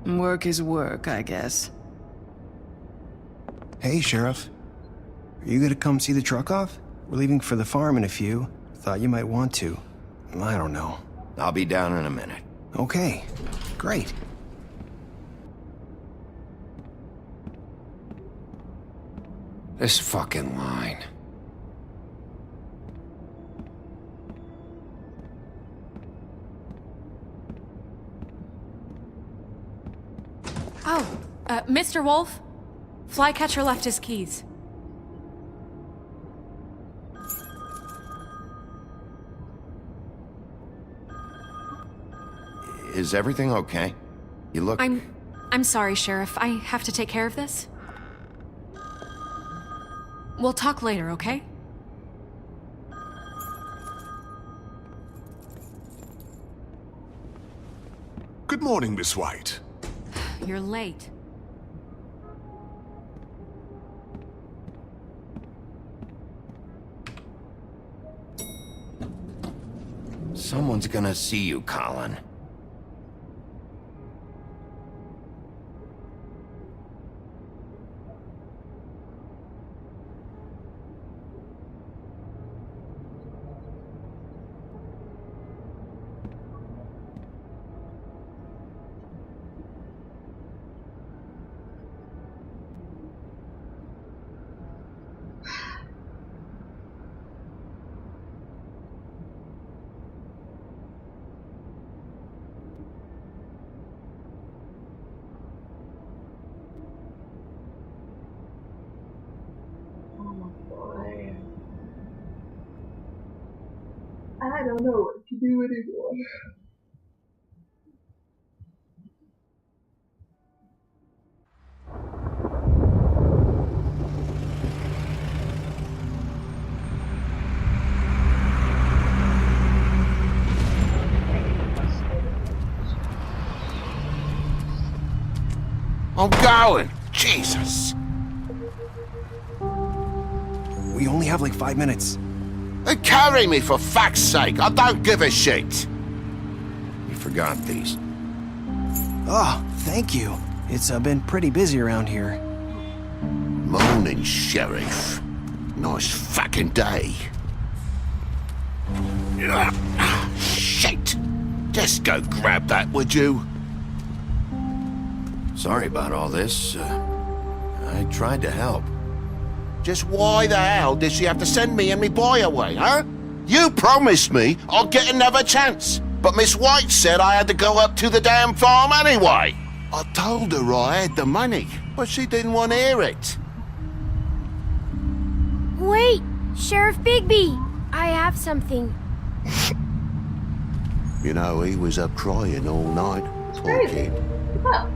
Work is work, I guess. Hey, Sheriff. Are you gonna come see the truck off? We're leaving for the farm in a few. Thought you might want to. I don't know. I'll be down in a minute. Okay, great. This fucking line. Oh, Mr. Wolf? Flycatcher left his keys. Is everything okay? You look... I'm sorry, Sheriff. I have to take care of this. We'll talk later, okay? Good morning, Miss White. You're late. Someone's gonna see you, Colin. I don't know what to do anymore. I'm going! Jesus! We only have like 5 minutes. Carry me, for fuck's sake! I don't give a shit! You forgot these. Oh, thank you. It's been pretty busy around here. Morning, Sheriff. Nice fucking day. Shit! Just go grab that, would you? Sorry about all this. I tried to help. Just why the hell did she have to send me and me boy away, huh? You promised me I'd get another chance, but Miss White said I had to go up to the damn farm anyway. I told her I had the money, but she didn't want to hear it. Wait, Sheriff Bigby, I have something. You know, he was up crying all night. Poor kid. Oh.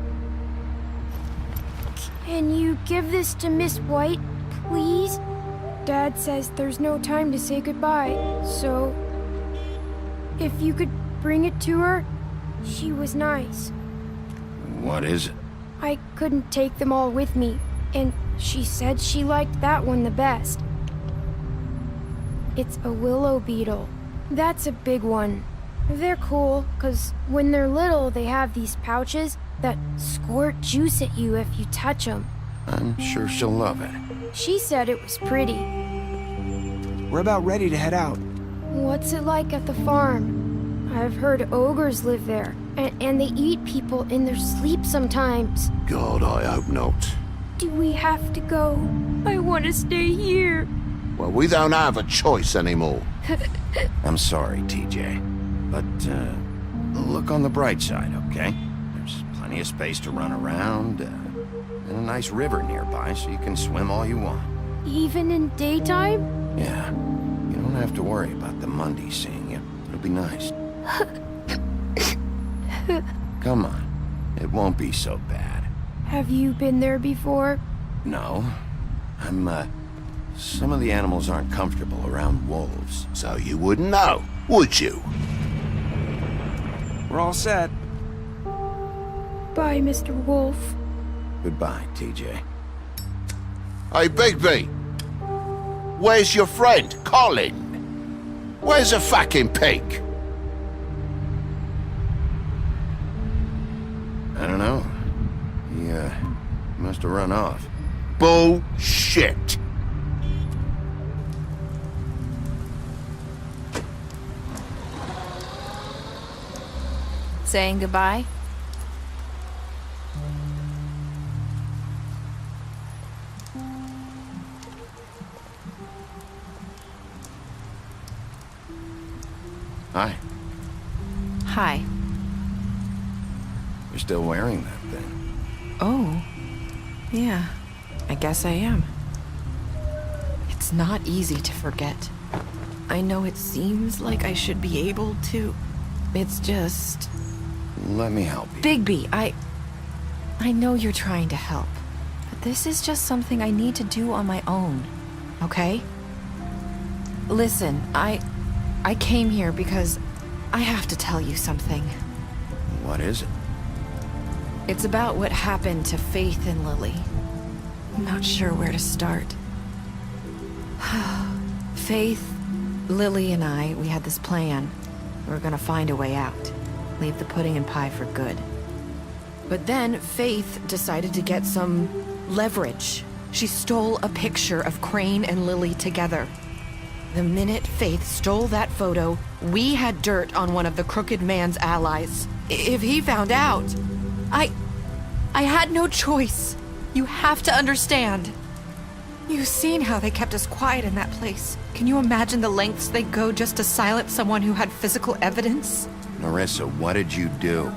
Can you give this to Miss White, please? Dad says there's no time to say goodbye, so if you could bring it to her, she was nice. What is it? I couldn't take them all with me, and she said she liked that one the best. It's a willow beetle. That's a big one. They're cool, 'cause when they're little, they have these pouches that squirt juice at you if you touch them. I'm sure she'll love it. She said it was pretty. We're about ready to head out. What's it like at the farm? I've heard ogres live there, and they eat people in their sleep sometimes. God, I hope not. Do we have to go? I want to stay here. Well, we don't have a choice anymore. I'm sorry, TJ. But, look on the bright side, okay? There's plenty of space to run around, and a nice river nearby, so you can swim all you want. Even in daytime? Yeah. You don't have to worry about the Mundy seeing you. It'll be nice. Come on. It won't be so bad. Have you been there before? No. Some of the animals aren't comfortable around wolves. So you wouldn't know, would you? We're all set. Bye, Mr. Wolf. Goodbye, TJ. Hey, Bigby! Where's your friend, Colin? Where's the fucking pig? I don't know. He, must have run off. Bullshit! Saying goodbye? Hi. Hi. You're still wearing that thing. Oh, yeah, I guess I am. It's not easy to forget. I know it seems like I should be able to. It's just... Let me help you. Bigby, I know you're trying to help, but this is just something I need to do on my own, okay? Listen, I came here because I have to tell you something. What is it? It's about what happened to Faith and Lily. I'm not sure where to start. Faith, Lily, and I, we had this plan. We were gonna find a way out. Leave the pudding and pie for good. But then Faith decided to get some leverage. She stole a picture of Crane and Lily together. The minute Faith stole that photo, we had dirt on one of the Crooked Man's allies. If he found out, I had no choice. You have to understand. You've seen how they kept us quiet in that place. Can you imagine the lengths they go just to silence someone who had physical evidence? Nerissa, what did you do?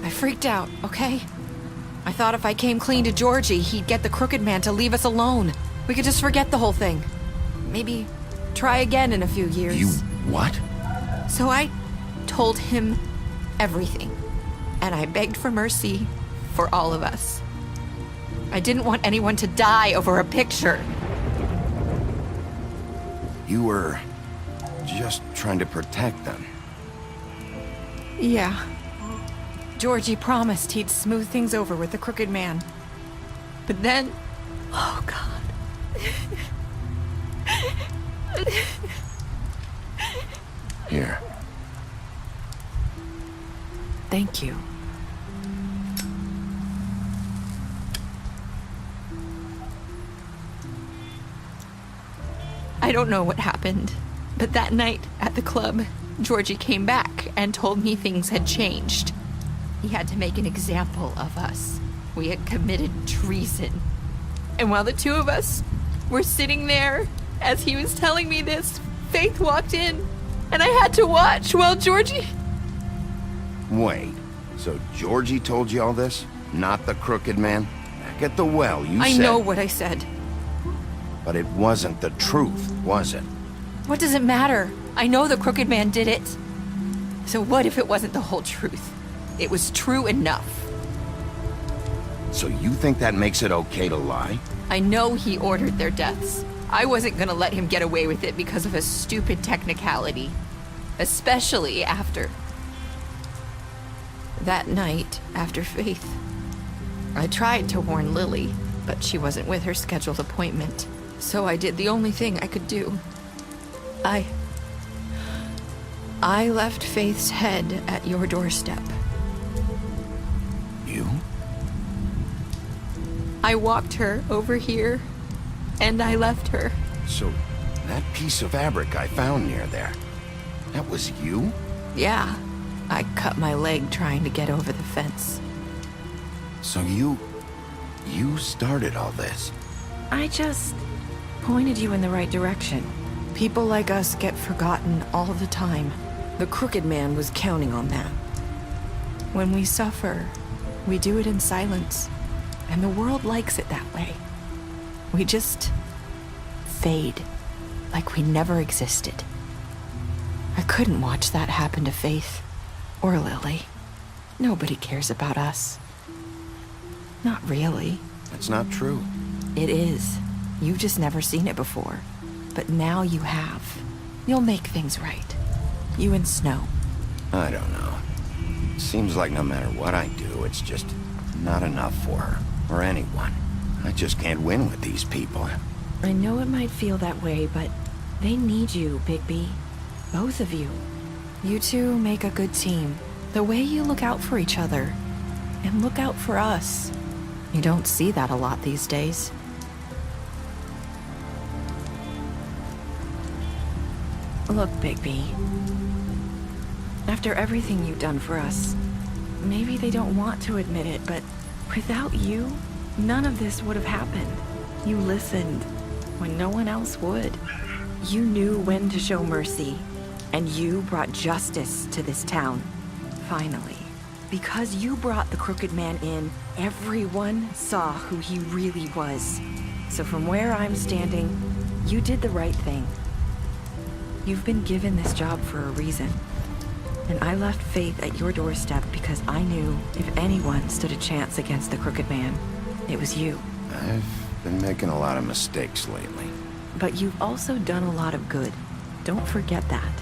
I freaked out, okay? I thought if I came clean to Georgie, he'd get the Crooked Man to leave us alone. We could just forget the whole thing. Maybe try again in a few years. You what? So I told him everything. And I begged for mercy for all of us. I didn't want anyone to die over a picture. You were just trying to protect them. Yeah. Georgie promised he'd smooth things over with the Crooked Man. But then... Oh, God. Here. Thank you. I don't know what happened, but that night at the club, Georgie came back and told me things had changed. He had to make an example of us. We had committed treason. And while the two of us were sitting there, as he was telling me this, Faith walked in, and I had to watch while Georgie... Wait, so Georgie told you all this? Not the Crooked Man? Back at the well, you said... I know what I said. But it wasn't the truth, was it? What does it matter? I know the Crooked Man did it. So what if it wasn't the whole truth? It was true enough. So you think that makes it okay to lie? I know he ordered their deaths. I wasn't gonna let him get away with it because of a stupid technicality. Especially after... that night, after Faith. I tried to warn Lily, but she wasn't with her scheduled appointment. So I did the only thing I could do. I left Faith's head at your doorstep. You? I walked her over here, and I left her. So, that piece of fabric I found near there, that was you? Yeah, I cut my leg trying to get over the fence. So you started all this? I just pointed you in the right direction. People like us get forgotten all the time. The Crooked Man was counting on that. When we suffer, we do it in silence. And the world likes it that way. We just fade, like we never existed. I couldn't watch that happen to Faith, or Lily. Nobody cares about us. Not really. That's not true. It is. You've just never seen it before. But now you have. You'll make things right. You and Snow. I don't know. Seems like no matter what I do, it's just not enough for her, or anyone. I just can't win with these people. I know it might feel that way, but they need you, Bigby. Both of you. You two make a good team. The way you look out for each other, and look out for us. You don't see that a lot these days. Look, Bigby. After everything you've done for us, maybe they don't want to admit it, but without you, none of this would have happened. You listened when no one else would. You knew when to show mercy, and you brought justice to this town. Finally. Because you brought the Crooked Man in, everyone saw who he really was. So from where I'm standing, you did the right thing. You've been given this job for a reason. And I left Faith at your doorstep because I knew if anyone stood a chance against the Crooked Man, it was you. I've been making a lot of mistakes lately. But you've also done a lot of good. Don't forget that.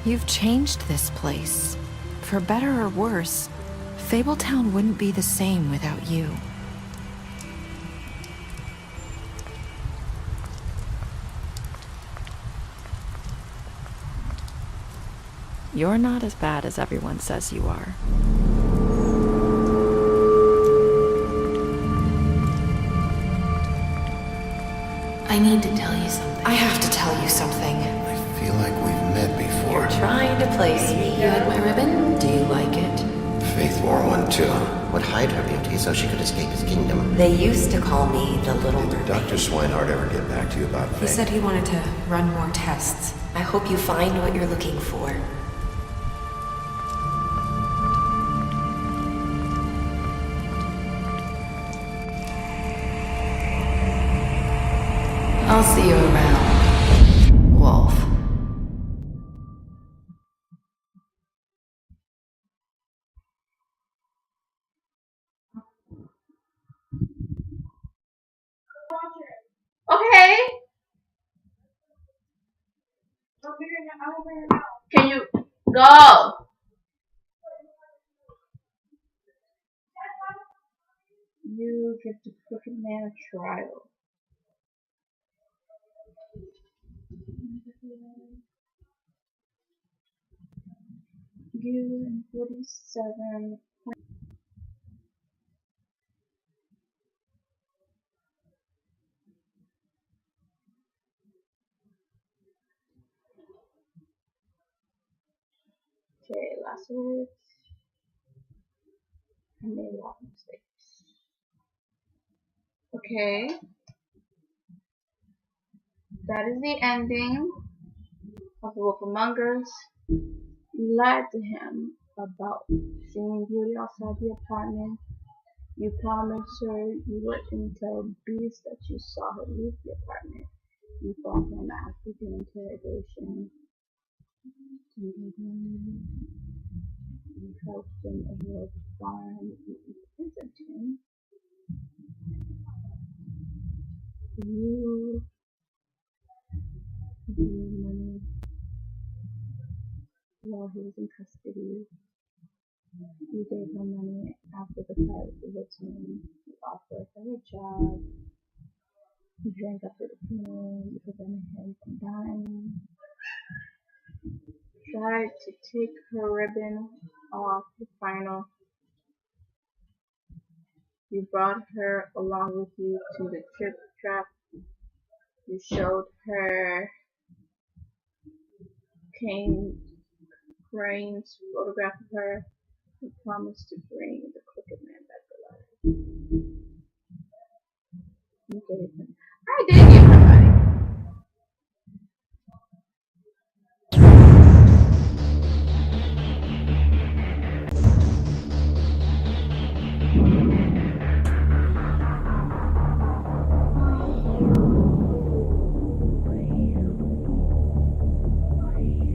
You've changed this place. For better or worse, Fabletown wouldn't be the same without you. You're not as bad as everyone says you are. I need to tell you something. I have to tell you something. I feel like we've met before. You're trying to place me. You had my ribbon? Do you like it? Faith wore one too. Would hide her beauty so she could escape his kingdom. They used to call me the Little Did Dr. Swinehart ever get back to you about Faith? He said he wanted to run more tests. I hope you find what you're looking for. I'll see you around, Wolf. Okay. Can you go? You give the Crooked Man a trial. You and 47. Okay, last words. I made a lot of mistakes. Okay. That is the ending of The Wolf Among Us. You lied to him about seeing Beauty outside the apartment. You promised her you wouldn't tell Beast that you saw her leave the apartment. You fought him after the interrogation. You helped him avoid farm. You imprisoned him. You gave him money while he was in custody. You gave her money after the fight with the woodsman. You offered her a job. You drank up to the funeral. You prevented him from dying. Tried to take her ribbon off the final. You brought her along with you to the trip trap. You showed her Crane's photograph of her. You promised to bring the Crooked Man back alive. You gave him. I did give her money.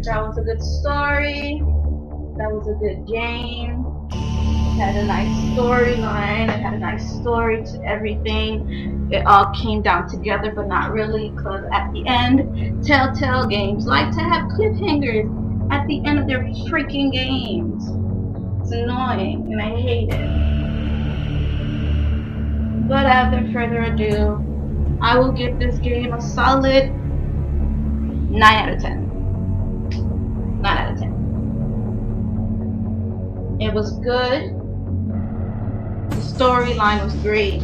That was a good story. That was a good game. It had a nice storyline. It had a nice story to everything. It all came down together, but not really, because at the end, Telltale Games like to have cliffhangers at the end of their freaking games. It's annoying, and I hate it. But after further ado, I will give this game a solid 9 out of 10. 9 out of 10. It was good. The storyline was great.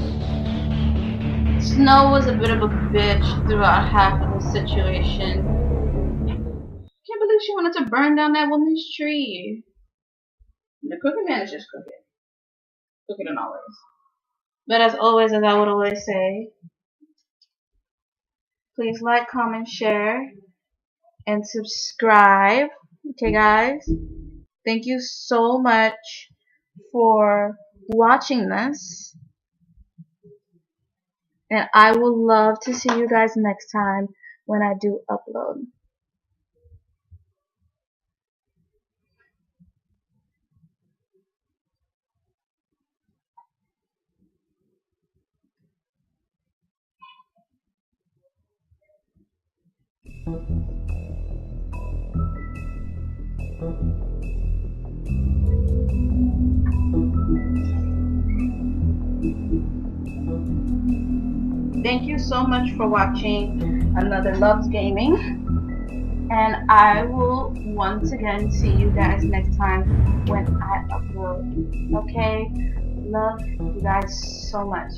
Snow was a bit of a bitch throughout half of the situation. Can't believe she wanted to burn down that woman's tree. The Crooked Man is just crooked. Crooked in all ways. But as always, as I would always say, please like, comment, share, and subscribe. Okay, guys? Thank you so much for watching this. And I would love to see you guys next time when I do upload. Thank you so much for watching another Loves Gaming, and I will once again see you guys next time when I upload. Okay, love you guys so much.